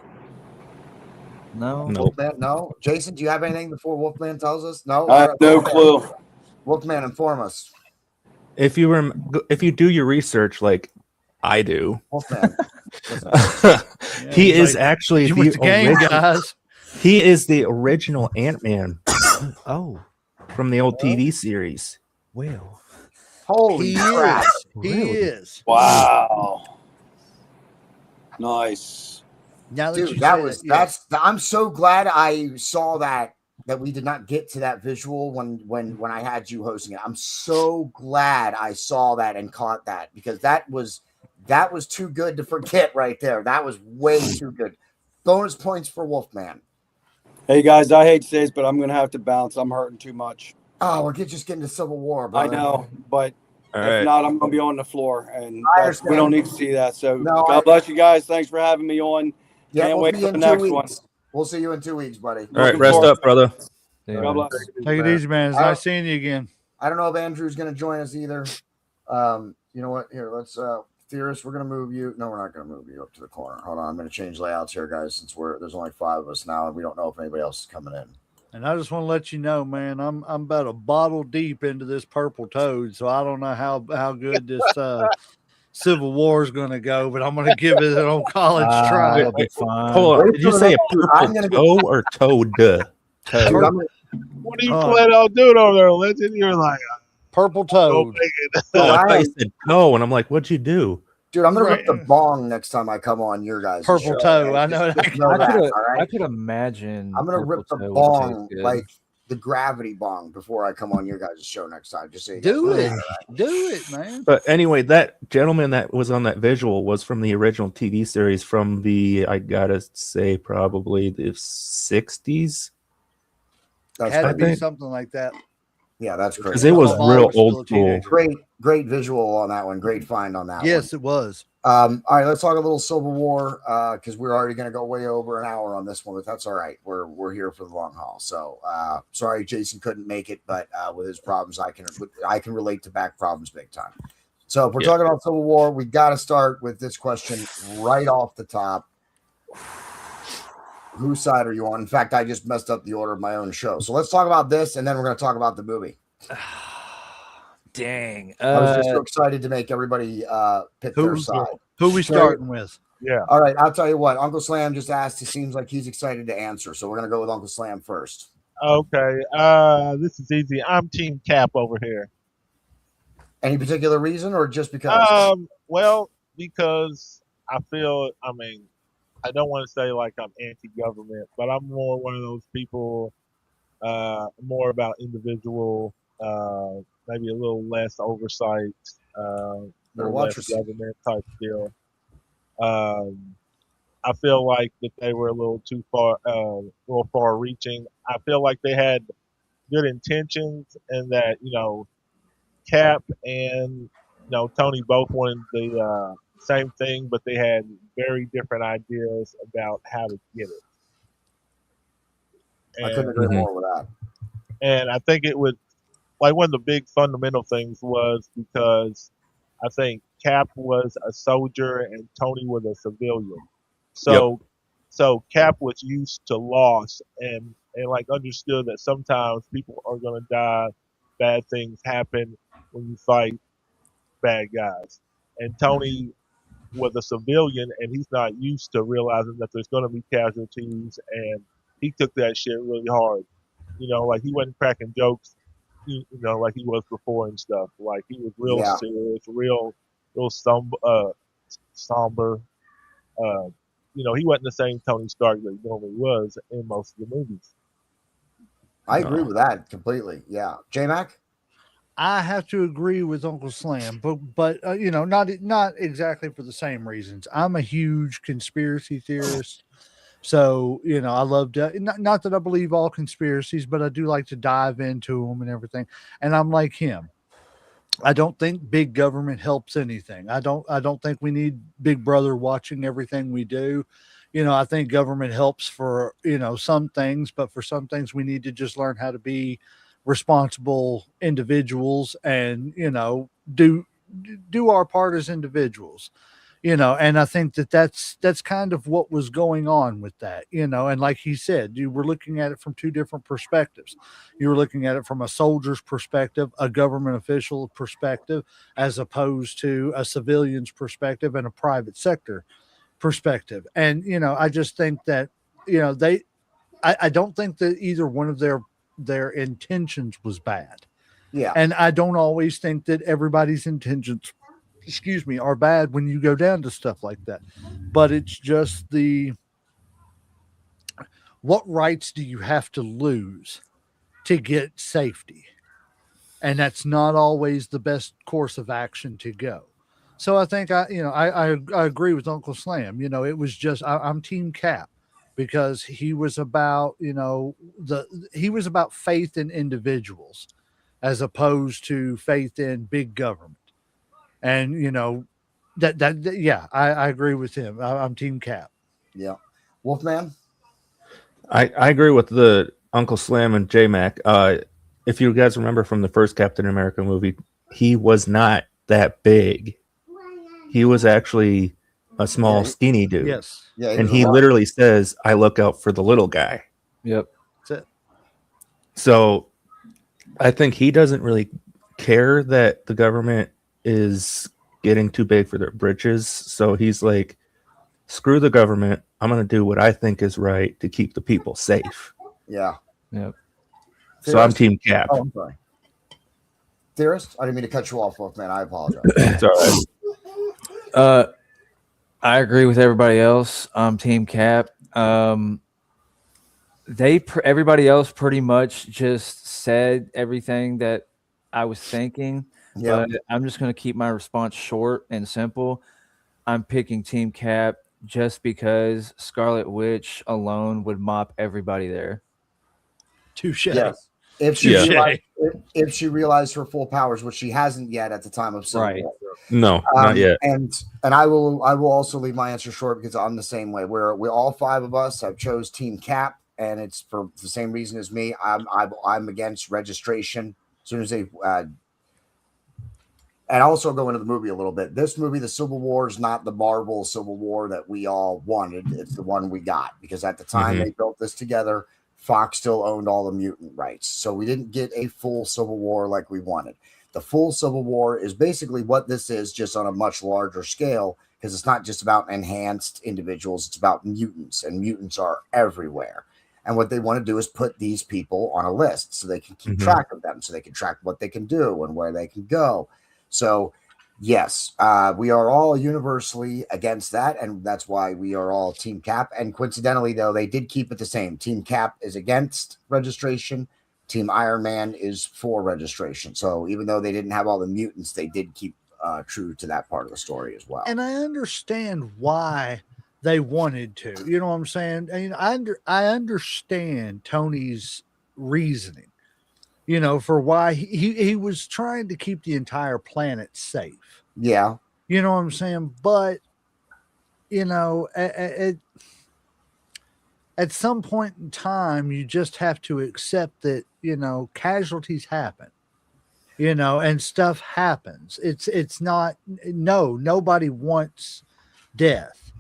No. Nope. Wolfman, no. Jason, do you have anything before Wolfman tells us? No. I have no clue. Wolfman, inform us. If you do your research like I do, Wolfman. he he's is like, actually you with the game, original, guys. he is the original Ant-Man Oh, from the old TV series. well. Holy He crap! is. He Really? is. Wow. Nice. Now that Dude, you that say was it, yeah. I'm so glad I saw that we did not get to that visual when I had you hosting it. I'm so glad I saw that and caught that, because that was too good to forget right there. That was way too good. Bonus points for Wolfman. Hey guys, I hate to say this, but I'm gonna have to bounce. I'm hurting too much. Oh, we're just getting to Civil War, I brother. know, but All if right. not, I'm gonna be on the floor, and I we understand. don't need to see that. So No, God bless you guys. Thanks for having me on. Yeah, Can't we'll wait see for you the in 2 next weeks. one. We'll see you in 2 weeks, buddy. All right, Looking rest forward up, brother. Yeah. God bless. Take it easy, man. It's I- nice seeing you again. I don't know if Andrew's going to join us either. You know what? Here, let's Theorist, we're gonna move you. No, we're not gonna move you up to the corner. Hold on, I'm gonna change layouts here, guys, since there's only 5 of us now, and we don't know if anybody else is coming in. And I just want to let you know, man, I'm about a bottle deep into this purple toad, so I don't know how good this Civil War is going to go, but I'm going to give it an old college try. It'll be fine. Hold on. Wait Did you for say a the- I'm purple gonna toe or toad? Dude, I'm gonna- What are you planning on doing over there, Legend? You're like, Purple go toad. make it. so I I thought you am- said toe, and I'm like, what'd you do? dude, I'm gonna Right. rip the bong next time I come on your guys' Purple show. toe, okay? I know. Just know I that, could all right? imagine. I'm gonna rip the Purple Toe would taste bong good. like the gravity bong before I come on your guys' show next time. Just so you guys Do know it. that, all right? Do it, man. But anyway, that gentleman that was on that visual was from the original TV series from the, I gotta say, probably the 60s. That's Had to crazy. be something like that. Yeah, that's Because crazy. it was My mom real was still a old school. teenager. Great visual on that one. Great find on that Yes, one. it was. All right, let's talk a little Civil War because we're already going to go way over an hour on this one, but that's all right. We're here for the long haul. So sorry, Jason couldn't make it, but with his problems, I can relate to back problems big time. So if we're talking about Civil War, we got to start with this question right off the top. Whose side are you on? In fact, I just messed up the order of my own show. So let's talk about this, and then we're going to talk about the movie. Dang. I was just so excited to make everybody pick their side. Who we starting with? Yeah. All right, I'll tell you what. Uncle Slam just asked. He seems like he's excited to answer, so we're going to go with Uncle Slam first. Okay. This is easy. I'm Team Cap over here. Any particular reason, or just because? Well, because I feel. I mean, I don't want to say like I'm anti-government, but I'm more one of those people. More about individual. Maybe a little less oversight. Better Little watch less your- government type deal. I feel like that they were a little too far reaching. I feel like they had good intentions, and that Cap and Tony both wanted the same thing, but they had very different ideas about how to get it. I couldn't And, agree more with that. and I think it would like one of the big fundamental things was because I think Cap was a soldier and Tony was a civilian. So Cap was used to loss and like understood that sometimes people are gonna die, bad things happen when you fight bad guys. And Tony was a civilian and he's not used to realizing that there's gonna be casualties, and he took that shit really hard. Like he wasn't cracking jokes, like he was before and stuff. Like he was real Yeah. serious, real somber. He wasn't the same Tony Stark that he normally was in most of the movies. I agree with that completely. Yeah, J Mac. I have to agree with Uncle Slam, but not exactly for the same reasons. I'm a huge conspiracy theorist, so I love to not that I believe all conspiracies, but I do like to dive into them and everything. And I'm like him. I don't think big government helps anything. I don't think we need Big Brother watching everything we do. I think government helps for some things, but for some things we need to just learn how to be responsible individuals and do our part as individuals. And I think that's kind of what was going on with that. And like he said, you were looking at it from two different perspectives. You were looking at it from a soldier's perspective, a government official perspective, as opposed to a civilian's perspective and a private sector perspective. And I just think that I don't think that either one of their intentions was bad. Yeah, And I don't always think that everybody's intentions, are bad when you go down to stuff like that. But it's just what rights do you have to lose to get safety? And that's not always the best course of action to go. So I think I agree with Uncle Slam. It was just I'm Team Cap because he was about he was about faith in individuals as opposed to faith in big government. And I agree with him. I'm Team Cap. yeah. Wolfman. I agree with the Uncle Slam and J Mac. If you guys remember from the first Captain America movie, he was not that big. he was actually a small, Yeah, skinny dude. Yes. Yeah, And was he a lot. literally says, "I look out for the little guy." Yep. That's it. So I think he doesn't really care that the government is getting too big for their britches. So he's like, screw the government. I'm going to do what I think is right to keep the people safe. Yeah. Yep. So I'm Theorist? Team Cap. Oh, I'm sorry. Theorist? I didn't mean to cut you off, man. I apologize. It's all right. I agree with everybody else. I'm Team Cap. Everybody else pretty much just said everything that I was thinking, Yep. but I'm just going to keep my response short and simple. I'm picking Team Cap just because Scarlet Witch alone would mop everybody there. Touche. Yes. If she Yeah. realized, if she realized her full powers, which she hasn't yet at the time of Civil Right. War. No, not yet. And I will also leave my answer short because I'm the same way. We all five of us have chose Team Cap, and it's for the same reason as me. I'm against registration as soon as they. And also go into the movie a little bit. This movie, the Civil War, is not the Marvel Civil War that we all wanted. It's the one we got because at the time they built this together, Fox still owned all the mutant rights. So we didn't get a full Civil War like we wanted. The full Civil War is basically what this is, just on a much larger scale, because it's not just about enhanced individuals. It's about mutants, and mutants are everywhere. And what they want to do is put these people on a list so they can keep track of them, so they can track what they can do and where they can go. So, yes, we are all universally against that, and that's why we are all Team Cap. And coincidentally, though, they did keep it the same. Team Cap is against registration. Team Iron Man is for registration. So even though they didn't have all the mutants, they did keep true to that part of the story as well. And I understand why they wanted to. You know what I'm saying? I understand Tony's reasoning. You know, for why he was trying to keep the entire planet safe. Yeah. You know what I'm saying? But, you know, at some point in time, you just have to accept that, you know, casualties happen, you know, and stuff happens. It's not, nobody wants death,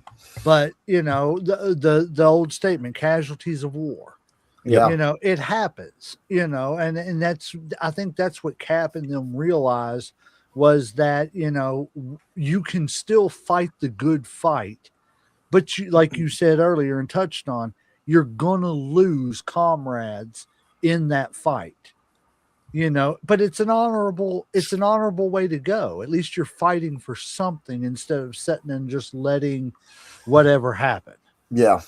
but, you know, the old statement, casualties of war. Yeah. You know, it happens, you know, and that's, I think that's what Cap and them realized was that, you know, you can still fight the good fight, but you, like you said earlier and touched on, you're going to lose comrades in that fight, you know, but it's an honorable way to go. At least you're fighting for something instead of sitting and just letting whatever happen. Yeah.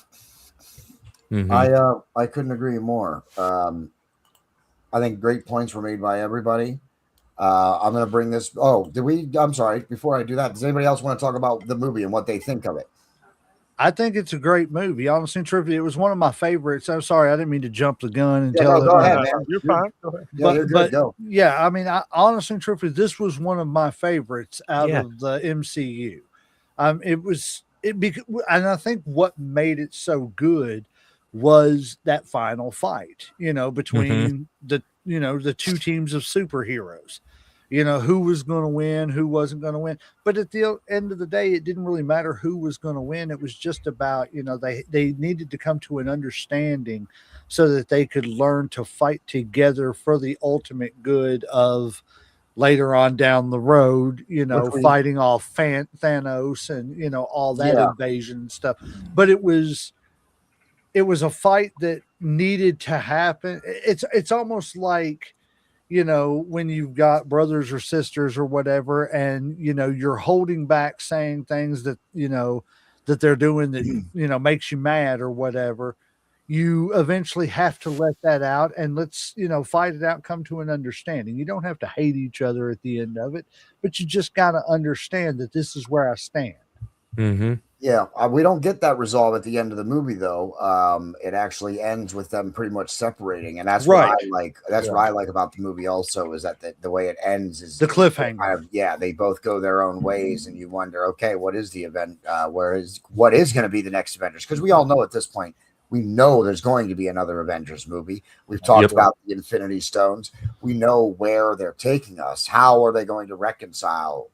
Mhm. I couldn't agree more. I think great points were made by everybody. I'm going to bring this. Oh, I'm sorry. Before I do that, does anybody else want to talk about the movie and what they think of it? I think it's a great movie. Honestly, truthfully, it was one of my favorites. I'm sorry, I didn't mean to jump the gun and tell. Go ahead, man. You're fine. Go ahead. Yeah, you're good. Go. Yeah, I mean, honestly, truthfully, this was one of my favorites out of the MCU. And I think what made it so good was that final fight, you know, between the two teams of superheroes, you know, who was going to win, who wasn't going to win. But at the end of the day, it didn't really matter who was going to win. It was just about, you know, they needed to come to an understanding so that they could learn to fight together for the ultimate good of later on down the road, you know, fighting off Thanos and, you know, all that invasion and stuff. But it was a fight that needed to happen. It's almost like, you know, when you've got brothers or sisters or whatever, and, you know, you're holding back saying things that, you know, that they're doing that, you know, makes you mad or whatever, you eventually have to let that out and let's, you know, fight it out, come to an understanding. You don't have to hate each other at the end of it, but you just got to understand that this is where I stand. Yeah, we don't get that resolve at the end of the movie, though. It actually ends with them pretty much separating, and that's what I like. That's what I like about the movie. Also, is that the way it ends is the cliffhanger. They both go their own ways, and you wonder, okay, what is the event? What is going to be the next Avengers? Because we all know at this point, we know there's going to be another Avengers movie. We've talked about the Infinity Stones. We know where they're taking us. How are they going to reconcile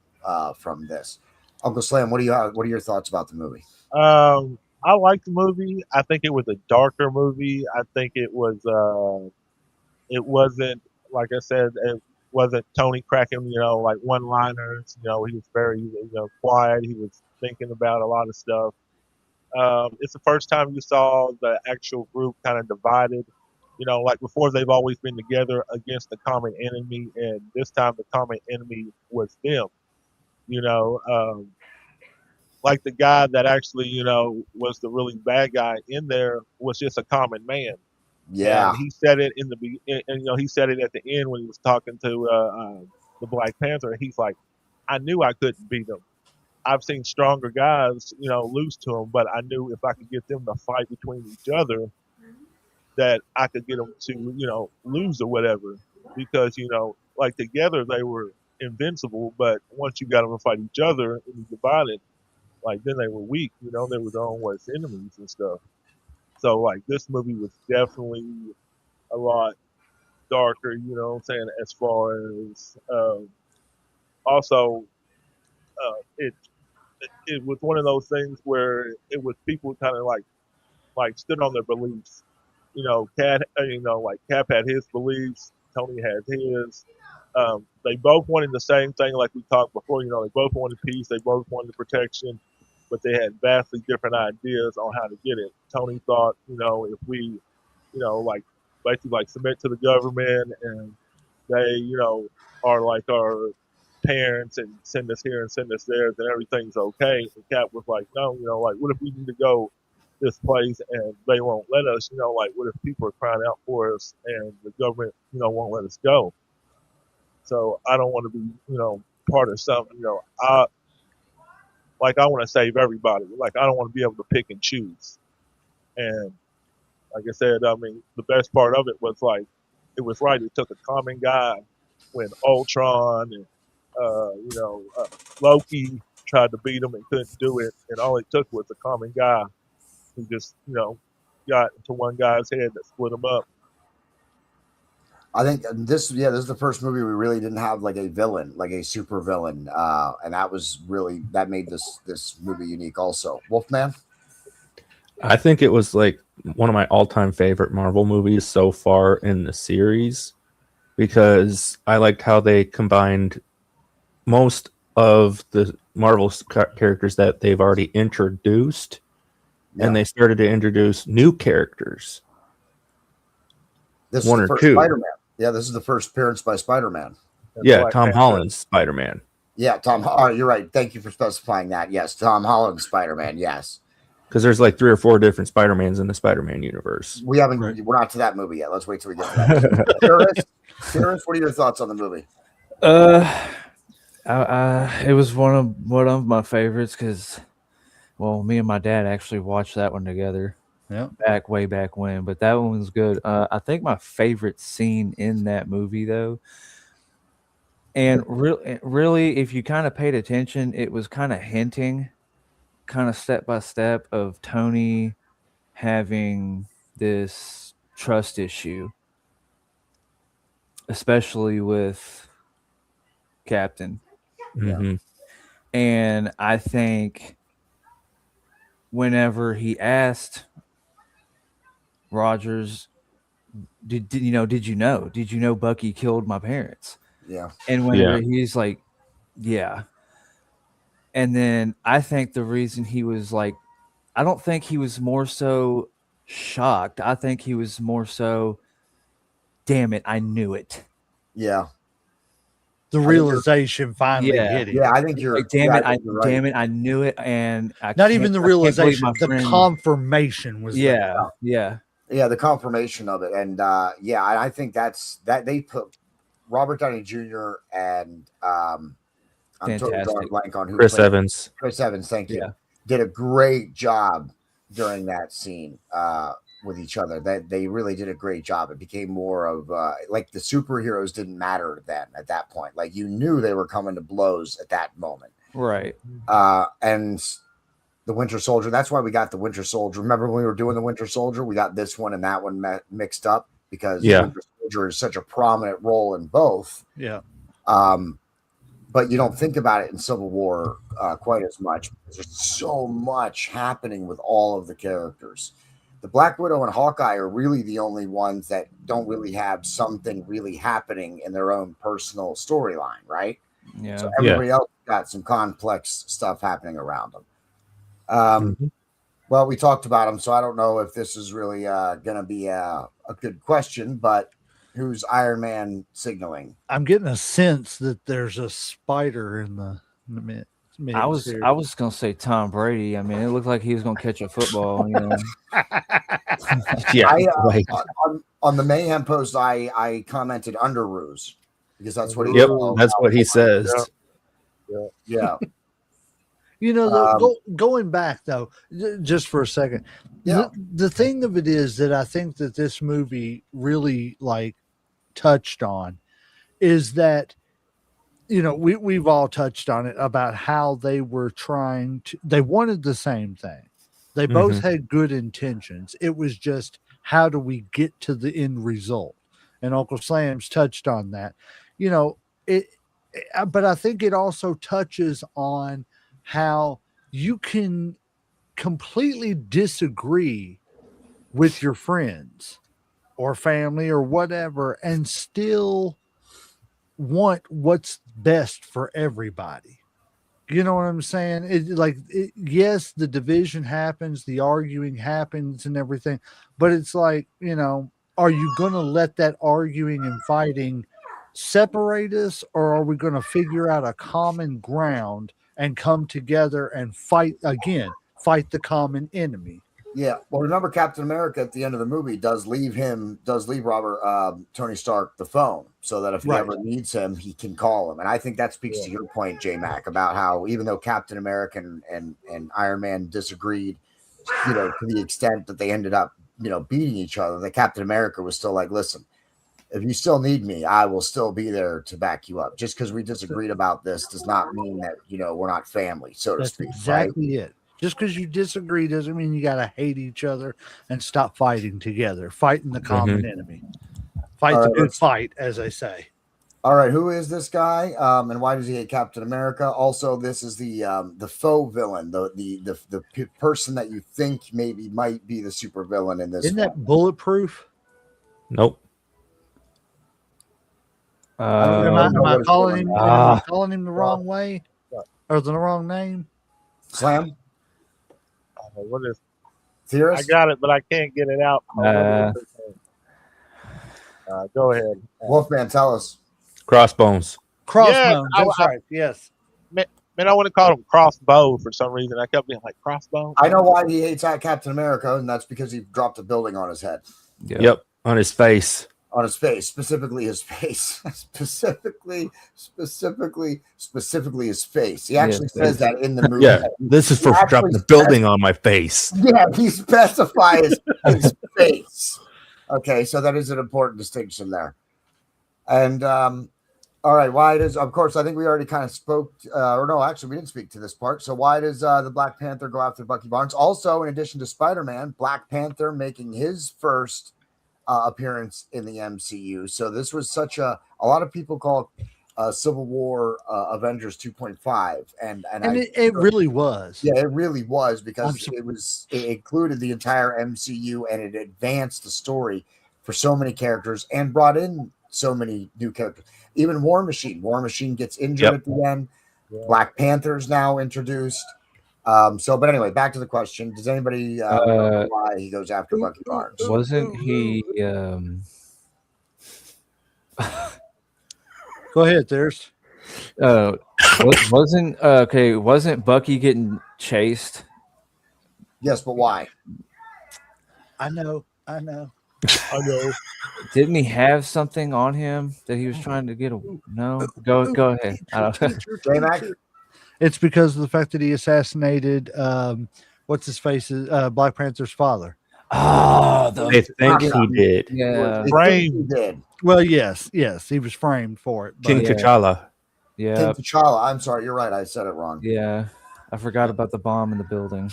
from this? Uncle Slam, what are your thoughts about the movie? I liked the movie. I think it was a darker movie. I think it wasn't, like I said, it wasn't Tony cracking, like one-liners. He was very, quiet. He was thinking about a lot of stuff. It's the first time you saw the actual group kind of divided. Like before, they've always been together against the common enemy, and this time the common enemy was them. You know, like the guy that actually, was the really bad guy in there was just a common man. Yeah, And he said it he said it at the end when he was talking to the Black Panther. He's like, I knew I couldn't beat him. I've seen stronger guys, lose to him, but I knew if I could get them to fight between each other, that I could get them to, lose or whatever. Because, like together they were invincible, but once you got them to fight each other and you divided, like then they were weak. They were their own worst enemies and stuff. So like this movie was definitely a lot darker. What I'm saying, as far as also it was one of those things where it was people kind of like stood on their beliefs. Like Cap had his beliefs, Tony had his. They both wanted the same thing, like we talked before. They both wanted peace, they both wanted protection, but they had vastly different ideas on how to get it. Tony thought, if we, like basically like submit to the government and they, are like our parents and send us here and send us there, then everything's okay. And Cap was like, no, like what if we need to go this place and they won't let us? Like what if people are crying out for us and the government, won't let us go? So I don't want to be, part of something. I want to save everybody. Like I don't want to be able to pick and choose. And like I said, I mean, the best part of it was like it was right. It took a common guy when Ultron and Loki tried to beat him and couldn't do it, and all it took was a common guy who just got into one guy's head that split him up. I think this is the first movie we really didn't have like a villain, like a super villain, and that made this movie unique. Also, Wolfman. I think it was like one of my all-time favorite Marvel movies so far in the series because I liked how they combined most of the Marvel characters that they've already introduced, and they started to introduce new characters. This one is the or first two. Spider-Man. Yeah, this is the first appearance by Spider-Man. Yeah, Tom Holland's Spider-Man. Yeah, Tom. Oh, you're right. Thank you for specifying that. Yes, Tom Holland's Spider-Man. Yes, because there's like 3 or 4 different Spider-Mans in the Spider-Man universe. We're not to that movie yet. Let's wait till we get to that. Terrence, what are your thoughts on the movie? It was one of my favorites because, well, me and my dad actually watched that one together. Yeah, way back when, but that one was good. I think my favorite scene in that movie, though, and really, if you kind of paid attention, it was kind of hinting, kind of step by step, of Tony having this trust issue, especially with Captain. Mm-hmm. And I think whenever he asked Rogers, did you know Bucky killed my parents? Yeah. And whenever he's like, yeah. And then I think the reason he was like, I don't think he was more so shocked. I think he was more so, damn it, I knew it. Yeah. The realization finally hit him. Yeah, I think you're. Like, damn right. it, I knew it, and not even the realization, the confirmation was there. Yeah, the confirmation of it, and I think that they put Robert Downey Jr. and I'm totally drawing a blank on who Chris Evans. Chris Evans, thank you. Did a great job during that scene with each other. They really did a great job. It became more of like the superheroes didn't matter then at that point. Like you knew they were coming to blows at that moment. Right. And the Winter Soldier, that's why we got the Winter Soldier. Remember when we were doing the Winter Soldier, we got this one and that one mixed up because Winter Soldier is such a prominent role in both. Yeah. but you don't think about it in Civil War quite as much because there's so much happening with all of the characters. The Black Widow and Hawkeye are really the only ones that don't really have something really happening in their own personal storyline, right? Yeah. So everybody else got some complex stuff happening around them. Well, we talked about them, so I don't know if this is really going to be a good question, but who's Iron Man signaling? I'm getting a sense that there's a spider in the mid. I was gonna say Tom Brady. I mean, it looked like he was gonna catch a football. You know. Yeah, on the Mayhem post, I commented under ruse because that's what he. Yep, that's what he says. Yeah. You know, going back though, just for a second, the thing of it is that I think that this movie really like touched on is that, you know, we've all touched on it about how they were they wanted the same thing. They both had good intentions. It was just, how do we get to the end result? And Uncle Sam's touched on that, you know, but I think it also touches on how you can completely disagree with your friends or family or whatever and still want what's best for everybody. You know what I'm saying? Yes, the division happens, the arguing happens and everything, but it's like, you know, are you going to let that arguing and fighting separate us, or are we going to figure out a common ground and come together and fight the common enemy? Yeah. Well, remember, Captain America at the end of the movie does leave Tony Stark the phone so that if he ever needs him, he can call him. And I think that speaks to your point, J Mac, about how even though Captain America and Iron Man disagreed, you know, to the extent that they ended up, you know, beating each other, that Captain America was still like, listen, if you still need me, I will still be there to back you up. Just because we disagreed about this does not mean that, you know, we're not family, so to speak. Exactly it. Just because you disagree doesn't mean you got to hate each other and stop fighting together. Fighting the common enemy. Fight the good fight, as I say. All right, who is this guy? And why does he hate Captain America? Also, this is the faux villain, the person that you think might be the super villain in this. Isn't that Bulletproof? Nope. Am I calling him the wrong way or the wrong name? Slam. What is? Theorist? I got it, but I can't get it out. Go ahead. Wolfman, tell us. Crossbones. Crossbones. That's right. Yes. Man, I want to call him Crossbow for some reason. I kept being like Crossbow. I know why he hates Captain America, and that's because he dropped a building on his head. Yep. On his face. On his face, specifically his face, specifically his face. He actually says that in the movie. Yeah, this is for dropping the building on my face. Yeah, he specifies his face. Okay, so that is an important distinction there. And all right, why does? Of course, I think we already kind of spoke. Or no, actually, we didn't speak to this part. So why does the Black Panther go after Bucky Barnes? Also, in addition to Spider-Man, Black Panther making his first appearance in the MCU. So this was such a lot of people call Civil War Avengers 2.5 and it really was. Yeah, it really was, because it included the entire MCU and it advanced the story for so many characters and brought in so many new characters. Even War Machine gets injured at the end. Black Panther is now introduced. But anyway, back to the question. Does anybody know why he goes after Bucky Barnes? Wasn't he? Go ahead, there's. Wasn't Bucky getting chased? Yes, but why? I know. Didn't he have something on him that he was trying to get? No, go ahead. I don't. It's because of the fact that he assassinated what's his face, Black Panther's father. They think he did. Yeah, framed. He did. Well, yes, he was framed for it. King T'Challa. Yeah, King T'Challa. I'm sorry, you're right. I said it wrong. Yeah, I forgot about the bomb in the building.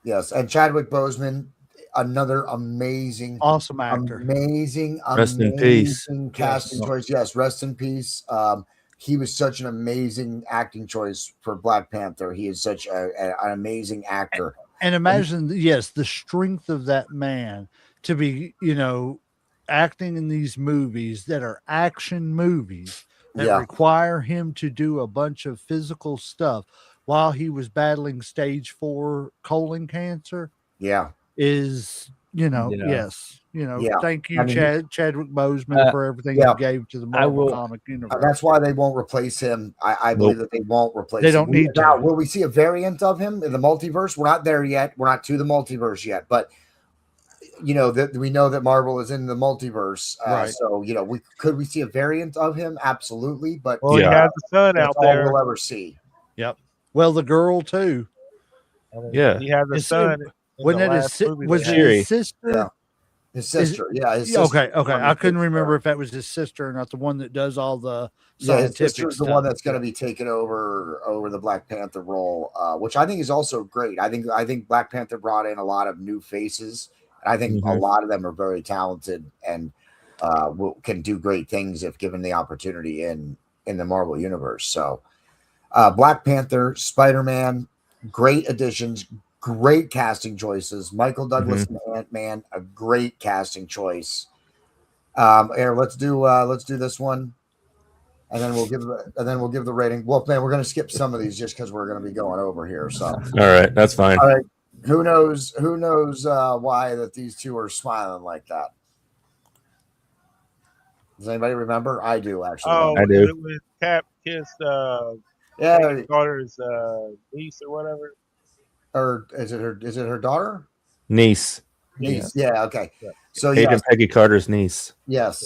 Yes, and Chadwick Boseman, another amazing, awesome actor, amazing rest in peace casting choice. Yes, rest in peace. he was such an amazing acting choice for Black Panther. He is such an amazing actor. And imagine, yes, the strength of that man to be, acting in these movies that are action movies that Yeah. require him to do a bunch of physical stuff while he was battling stage 4 colon cancer Yeah. is, Yeah. yes, Yeah. thank you, I mean, Chadwick Boseman, for everything yeah. he gave to the Marvel will- comic universe. That's why they won't replace him. I believe that they won't replace him. They don't need Now, to. will we see a variant of him in the multiverse? We're not there yet. We're not to the multiverse yet, but that we know that Marvel is in the multiverse. Right. So, could we see a variant of him? Absolutely. But Well, he has the son that's out all there. we'll ever see. Yep. Well, the girl too. I mean, Yeah. he has a It's- son. in Wasn't the that his? last movie Was they it had. his sister? Yeah. His sister. His Yeah, sister. okay. I couldn't remember if that was his sister or not. The one that does all the Yeah, his scientific sister's stuff. the one that's going to be taking over the Black Panther role, which I think is also great. I think Black Panther brought in a lot of new faces. And I think a Mhm. lot of them are very talented and can do great things if given the opportunity in the Marvel universe. So, Black Panther, Spider-Man, great additions, great casting choices. Michael Douglas and Ant-Man, a great casting choice. Here, let's do this one. And then we'll give the rating. Well, man, we're going to skip some of these just because we're going to be going over here. So, All right, that's fine. all right, who knows why that these two are smiling like that? Does anybody remember? I do actually. Oh, I do. it was Cap kissed Yeah, daughter's niece or whatever. or is it her daughter? Niece. Niece. Yeah. Okay. Yeah. So Agent Peggy Carter's niece. yes.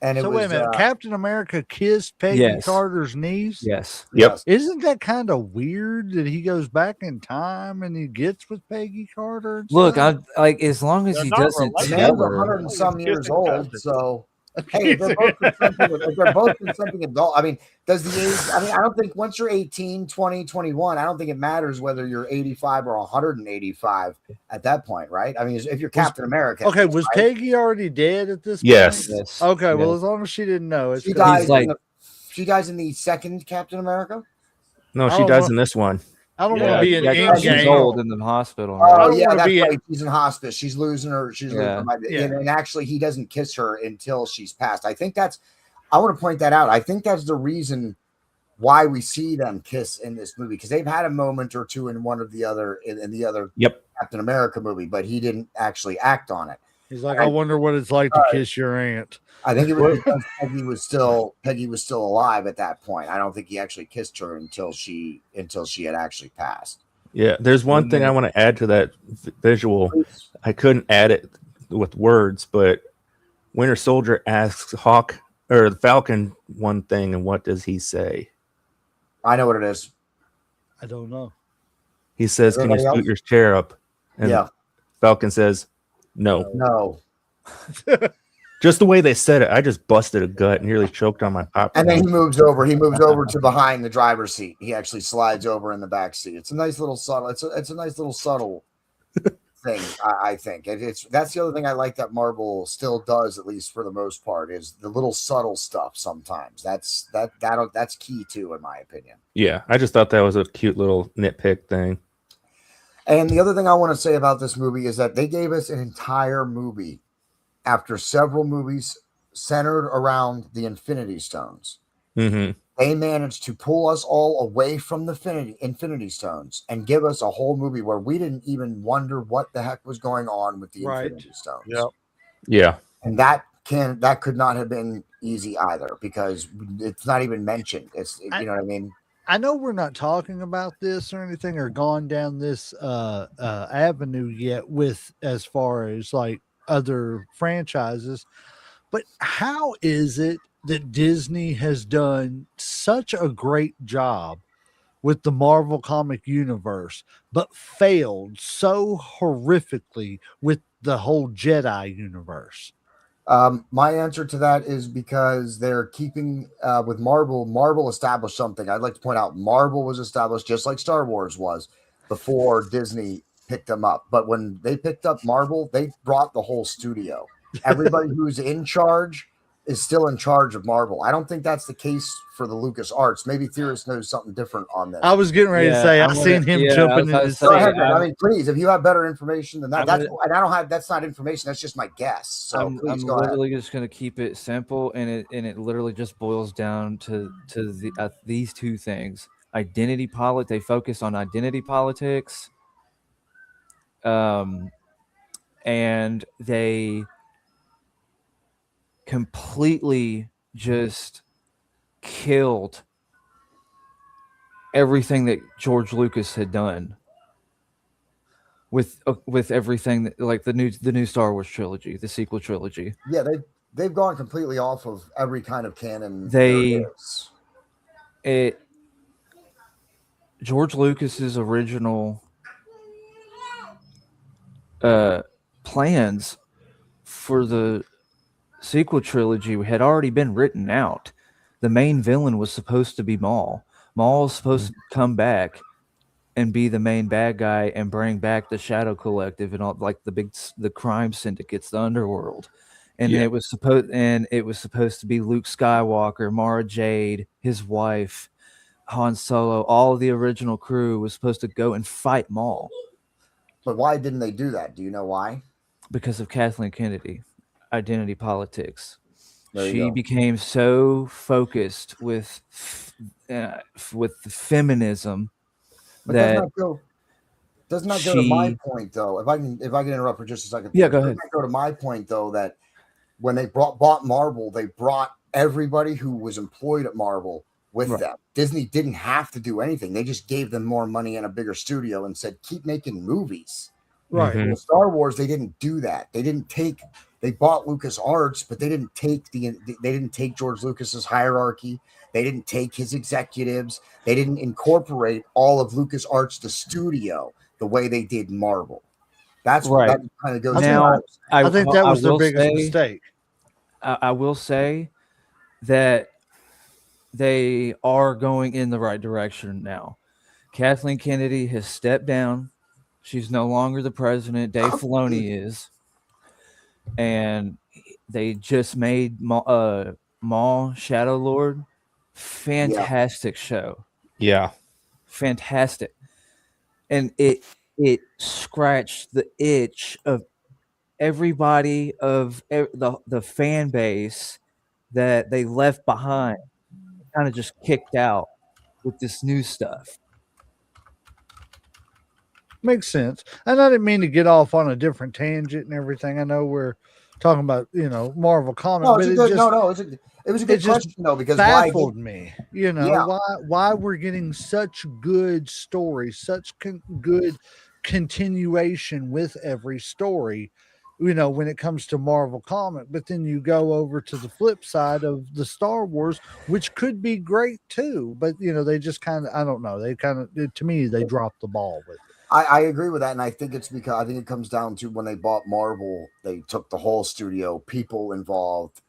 And it So was wait a minute, Captain America kissed Peggy Yes. Carter's niece. Yes. Yep. yes. Isn't that kind of weird that he goes back in time and he gets with Peggy Carter? and Look, stuff? I'm like, as long as They're he not doesn't The related. tell man's her. 100 and some years Kissing old, cousins. so hey, if they're both consenting adult, I mean, does the age, I don't think once you're 18, 20, 21, I don't think it matters whether you're 85 or 185 at that point, right? I mean, if you're Captain America. Okay, was right? Peggy already dead at this Yes. point? Yes. Okay, well, Yes. as long as she didn't know, it's She good. dies, like- she dies in the second Captain America? No, I she don't dies know. in this one. I don't Yeah, want to be an Yeah, end 'cause she's game. old in the hospital. Oh, right? don't yeah, wanna that's be right. She's in hospice. She's losing her. She's losing Yeah. her mind. Yeah. And actually, he doesn't kiss her until she's passed. I want to point that out. I think that's the reason why we see them kiss in this movie, because they've had a moment or two in one of the other in the other Yep. Captain America movie, but he didn't actually act on it. He's like, I wonder what it's like to kiss your aunt. I think it was because Peggy was still alive at that point. I don't think he actually kissed her until she had actually passed. Yeah. There's one thing I want to add to that visual. I couldn't add it with words, but Winter Soldier asks Hawk or the Falcon one thing, and what does he say? I know what it is. I don't know. He says, "Can you Everybody scoot your chair up?" And Yeah. Falcon says, "No." No. Just the way they said it, I just busted a gut and nearly choked on my popcorn. And then he moves over to behind the driver's seat. He actually slides over in the back seat. It's a nice little subtle. It's a nice little subtle thing. I think that's the other thing I like that Marvel still does, at least for the most part, is the little subtle stuff. Sometimes that's key too, in my opinion. Yeah, I just thought that was a cute little nitpick thing. And the other thing I want to say about this movie is that they gave us an entire movie after several movies centered around the Infinity Stones. Mm-hmm. They managed to pull us all away from the Infinity Stones and give us a whole movie where we didn't even wonder what the heck was going on with the Right. Infinity Stones. Yep. Yeah. And that could not have been easy either, because it's not even mentioned. You know what I mean? I know we're not talking about this or anything or gone down this avenue yet with as far as like other franchises, but how is it that Disney has done such a great job with the Marvel comic universe, but failed so horrifically with the whole Jedi universe? My answer to that is because they're keeping with Marvel. Marvel established something. I'd like to point out Marvel was established just like Star Wars was before Disney picked them up. But when they picked up Marvel, they brought the whole studio. Everybody who's in charge is still in charge of Marvel. I don't think that's the case for the Lucas Arts. Maybe Theorist knows something different on this. I was getting ready to say I seen him jumping in his Go seat. ahead, man. I mean, please, if you have better information than that, I'm that's gonna- and I don't have. That's not information. That's just my guess. So I'm please go ahead. literally just gonna keep it simple, and it literally just boils down to these two things: identity politics. They focus on identity politics, and they completely just killed everything that George Lucas had done with everything that, like the new Star Wars trilogy, the sequel trilogy. Yeah, they've gone completely off of every kind of canon. George Lucas's original plans for the sequel trilogy had already been written out. The main villain was supposed to be Maul. Maul was supposed to come back and be the main bad guy and bring back the Shadow Collective and all, like the crime syndicates, the underworld. And it was supposed to be Luke Skywalker, Mara Jade, his wife, Han Solo, all of the original crew was supposed to go and fight Maul. But why didn't they do that? Do you know why? Because of Kathleen Kennedy, identity politics. She became so focused with feminism but that doesn't that go to my point though? If I can interrupt for just a second. Yeah, go ahead. Doesn't that go to my point though that when they bought Marvel, they brought everybody who was employed at Marvel with them. Disney didn't have to do anything. They just gave them more money and a bigger studio and said, keep making movies. Right. Mhm. With Star Wars, they didn't do that. They bought Lucas Arts, but they didn't take George Lucas's hierarchy. They didn't take his executives. They didn't incorporate all of Lucas Arts, the studio, the way they did Marvel. That's Right. That kind of goes. Now, I think that was their biggest mistake. I will say that they are going in the right direction now. Kathleen Kennedy has stepped down. She's no longer the president. Dave Filoni is. And they just made Maul Shadow Lord. Fantastic show. Yeah. Fantastic. And it scratched the itch of everybody, of the fan base that they left behind, kind of just kicked out with this new stuff. Makes sense. And I didn't mean to get off on a different tangent and everything. I know we're talking about, Marvel Comics, but it was a good question though, because baffled me, why we're getting such good stories, such good continuation with every story, when it comes to Marvel Comic. But then you go over to the flip side of the Star Wars, which could be great too. But they just kind of, I don't know, to me, they dropped the ball with it. I agree with that, and I think it's because I think it comes down to when they bought Marvel, they took the whole studio, people involved,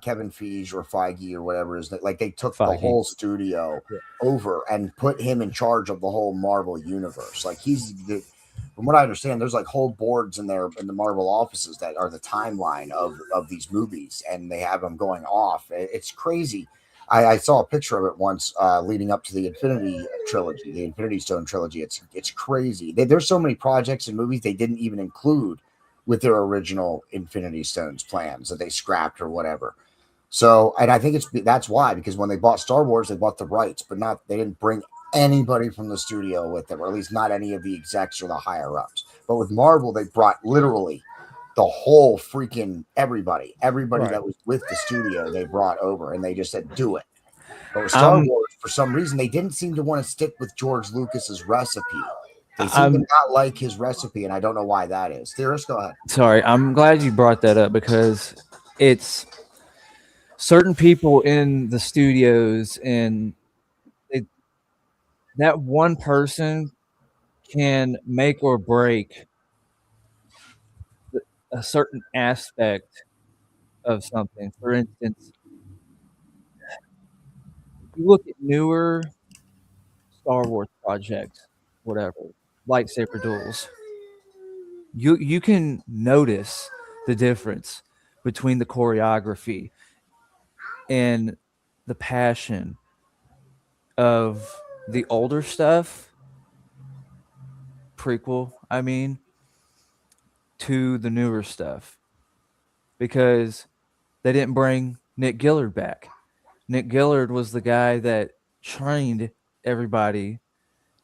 Kevin Feige or Feige or whatever is that, like they took the whole studio over and put him in charge of the whole Marvel universe. Like from what I understand, there's like whole boards in the Marvel offices that are the timeline of these movies, and they have them going off. It's crazy. I saw a picture of it once leading up to the Infinity trilogy, the Infinity Stone trilogy. It's crazy. There's so many projects and movies they didn't even include with their original Infinity Stones plans that they scrapped or whatever. So, and I think that's why, because when they bought Star Wars, they bought the rights, but they didn't bring anybody from the studio with them, or at least not any of the execs or the higher ups. But with Marvel, they brought literally the whole freaking everybody that was with the studio, they brought over, and they just said, do it. But with Star Wars, for some reason, they didn't seem to want to stick with George Lucas's recipe. They seem to not like his recipe, and I don't know why that is. Theorist, go ahead. Sorry, I'm glad you brought that up, because it's certain people in the studios, and that one person can make or break a certain aspect of something. For instance, you look at newer Star Wars projects, whatever, lightsaber duels, you can notice the difference between the choreography in the passion of the older stuff, prequel, I mean, to the newer stuff, because they didn't bring Nick Gillard back. Nick Gillard was the guy that trained everybody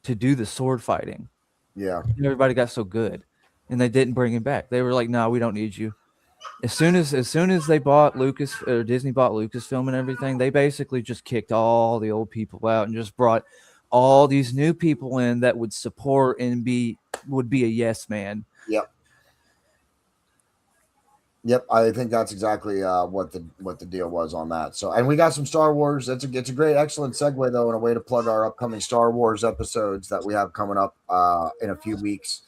to do the sword fighting. Yeah. Everybody got so good, and they didn't bring him back. They were like, "No, we don't need you." As soon as they bought Lucas, or Disney bought Lucasfilm and everything, they basically just kicked all the old people out and just brought all these new people in that would support and would be a yes man. Yep, I think that's exactly what the deal was on that. So, and we got some Star Wars. It's a great, excellent segue though, and a way to plug our upcoming Star Wars episodes that we have coming up in a few weeks.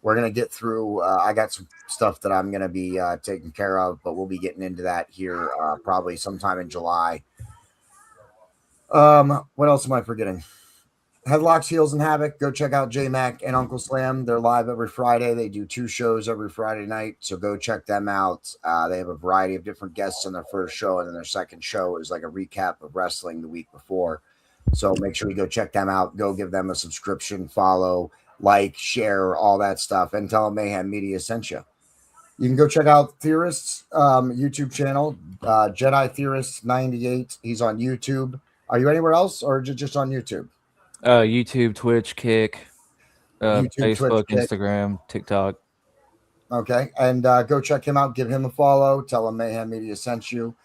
We're gonna get through. I got some stuff that I'm gonna be taking care of, but we'll be getting into that here probably sometime in July. What else am I forgetting? Headlocks, Heels, and Havoc. Go check out J Mac and Uncle Slam. They're live every Friday. They do 2 shows every Friday night, so go check them out. They have a variety of different guests on their first show, and then their second show is like a recap of wrestling the week before. So make sure you go check them out. Go give them a subscription, follow, like, share, all that stuff, and tell them Mayhem Media sent you. You can go check out Theorists' YouTube channel, Jedi Theorist 98. He's on YouTube. Are you anywhere else, or just on YouTube? YouTube, Twitch, Kick, YouTube, Facebook, Twitch, Kick. Instagram, TikTok. Okay, and go check him out. Give him a follow. Tell him Mayhem Media sent you.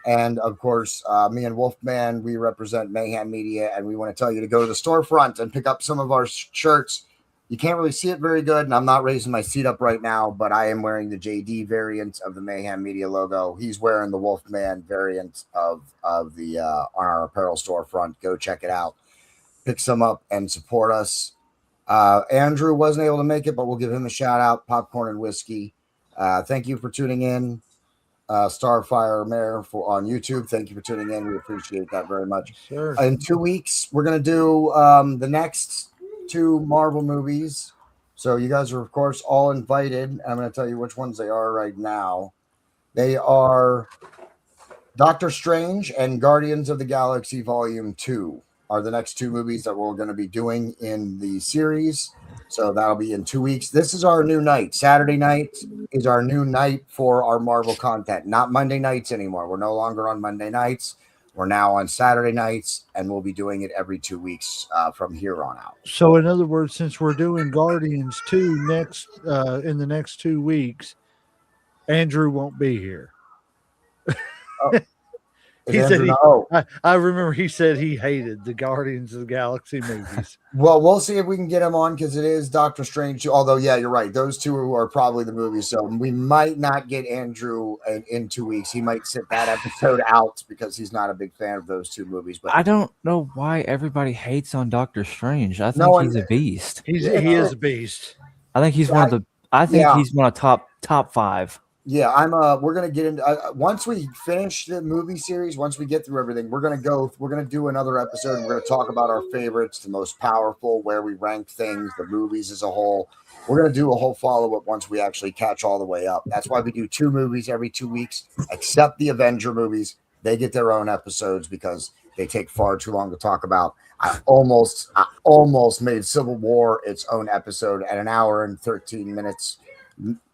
And of course, me and Wolfman, we represent Mayhem Media, and we want to tell you to go to the storefront and pick up some of our shirts. You can't really see it very good, and I'm not raising my seat up right now, but I am wearing the JD variant of the Mayhem Media logo. He's wearing the Wolfman variant of the on our apparel storefront. Go check it out. Pick some up and support us. Andrew wasn't able to make it, but we'll give him a shout out. Popcorn and Whiskey. Thank you for tuning in. Starfire Mayor on YouTube. Thank you for tuning in. We appreciate that very much. Sure. In 2 weeks, we're going to do the next 2 Marvel movies. So you guys are, of course, all invited. I'm going to tell you which ones they are right now. They are Doctor Strange and Guardians of the Galaxy Volume 2 are the next 2 movies that we're going to be doing in the series. So that'll be in 2 weeks. This is our new night. Saturday night is our new night for our Marvel content. Not Monday nights anymore. We're no longer on Monday nights. We're now on Saturday nights, and we'll be doing it every 2 weeks from here on out. So, in other words, since we're doing Guardians 2 next in the next 2 weeks, Andrew won't be here. He said I remember he said he hated the Guardians of the Galaxy movies. Well, we'll see if we can get him on because it is Doctor Strange. Although, yeah, you're right. Those 2 are probably the movies. So we might not get Andrew in 2 weeks. He might sit that episode out because he's not a big fan of those 2 movies. But I don't know why everybody hates on Doctor Strange. I think he's a beast. He is a beast. I think he's one of the. I think he's one of top 5. Yeah, we're gonna get into once we finish the movie series. Once we get through everything, we're gonna do another episode. And we're gonna talk about our favorites, the most powerful, where we rank things, the movies as a whole. We're gonna do a whole follow up once we actually catch all the way up. That's why we do 2 movies every 2 weeks, except the Avenger movies. They get their own episodes because they take far too long to talk about. I almost made Civil War its own episode at 1 hour and 13 minutes.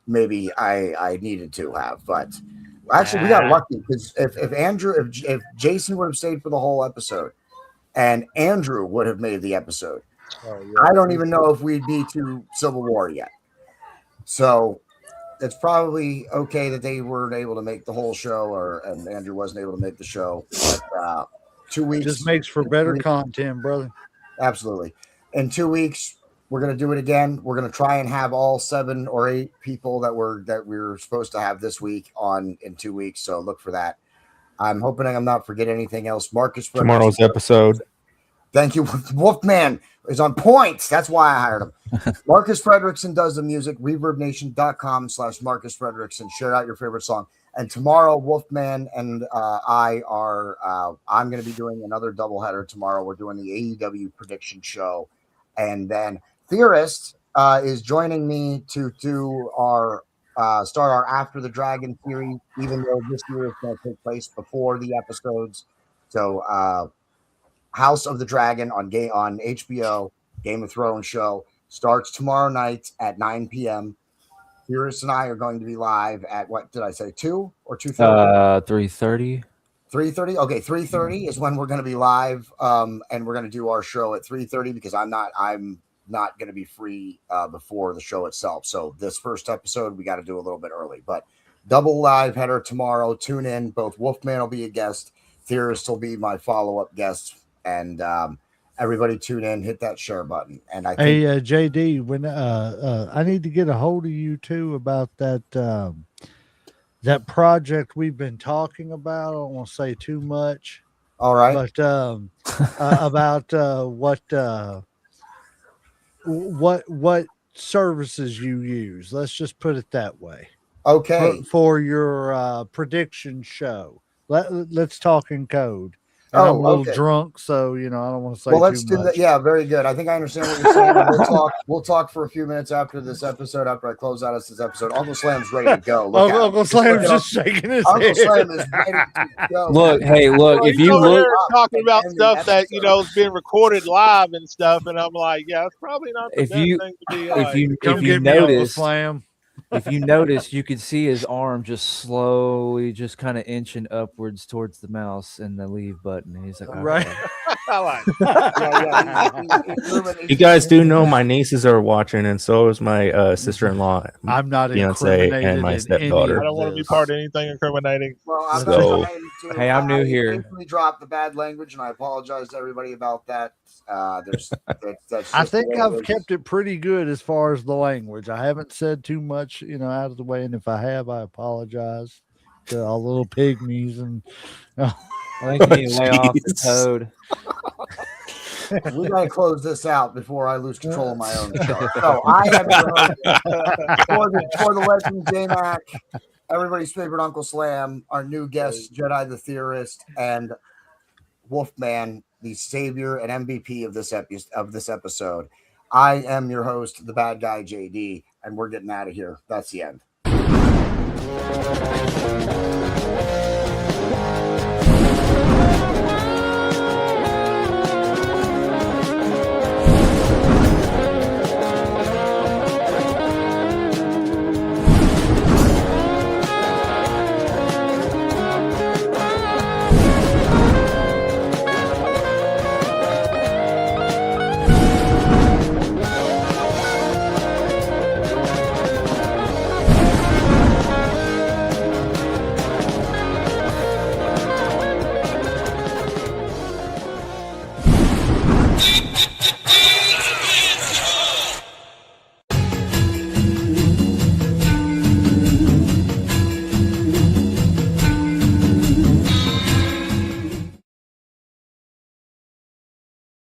Maybe I needed to have, but actually we got lucky because if Jason would have stayed for the whole episode and Andrew would have made the episode, I don't even know if we'd be to Civil War yet. So it's probably okay that they weren't able to make the whole show, and Andrew wasn't able to make the show. But 2 weeks just makes for better content, brother. Absolutely. In 2 weeks. We're going to do it again. We're going to try and have all 7 or 8 people that we're supposed to have this week on in 2 weeks. So look for that. I'm hoping I'm not forgetting anything else. Marcus Fredrickson. Tomorrow's episode. Thank you. Wolfman is on point. That's why I hired him. Marcus Fredrickson does the music. ReverbNation.com/Marcus Fredrickson. Share out your favorite song. And tomorrow, Wolfman and I'm going to be doing another doubleheader tomorrow. We're doing the AEW prediction show. And then Theorist is joining me to do our start our After the Dragon series, even though this year is going to take place before the episodes. So, House of the Dragon on HBO, Game of Thrones show starts tomorrow night at 9 p.m. Furious and I are going to be live at, what did I say, 2 or 2:30? 3:30. 3:30. Okay, 3:30 is when we're going to be live, and we're going to do our show at 3:30 because I'm not going to be free before the show itself. So this first episode we got to do a little bit early, but double live header tomorrow. Tune in. Both Wolfman will be a guest, Theorist will be my follow-up guest, and everybody tune in, hit that share button. And I think, Hey, JD, when I need to get a hold of you too about that that project we've been talking about. I don't want to say too much. all right, But about what services you use. Let's just put it that way. okay. For your prediction show. Let's talk in code. And I'm a little okay. drunk, so I don't want to say Well, let's too do much. that. Yeah, very good. I think I understand what you're saying. We'll talk for a few minutes after this episode. After I close out this episode, Uncle Slam's ready to go. Uncle Slam's just shaking his Uncle head. Slam is ready to go. Look, Well, if he's you over look, here talking about and stuff that episode. is being recorded live and stuff, and I'm like, yeah, it's probably not the If best you- thing to be if like. you Come if you get me, Uncle notice, Slam. if you notice, you could see his arm just slowly, just kind of inching upwards towards the mouse and the leave button. And he's like, all Right. I like. You guys do know my nieces are watching, and so is my sister-in-law, I'm not fiance, incriminated and my in stepdaughter. I don't want to be part of anything incriminating. Well, I'm So- Hey, I'm new here. I instantly dropped the bad language, and I apologize to everybody about that. That's I just the think way I've it is. kept it pretty good as far as the language. I haven't said too much, out of the way. And if I have, I apologize to all little pygmies. And I think you need to lay off the Jeez. code. We gotta close this out before I lose control of my own show. So I am your host for the legend J-Mac, everybody's favorite Uncle Slam, our new guest Jedi the Theorist, and Wolfman, the savior and MVP of this episode. I am your host, the bad guy JD, and we're getting out of here. That's the end.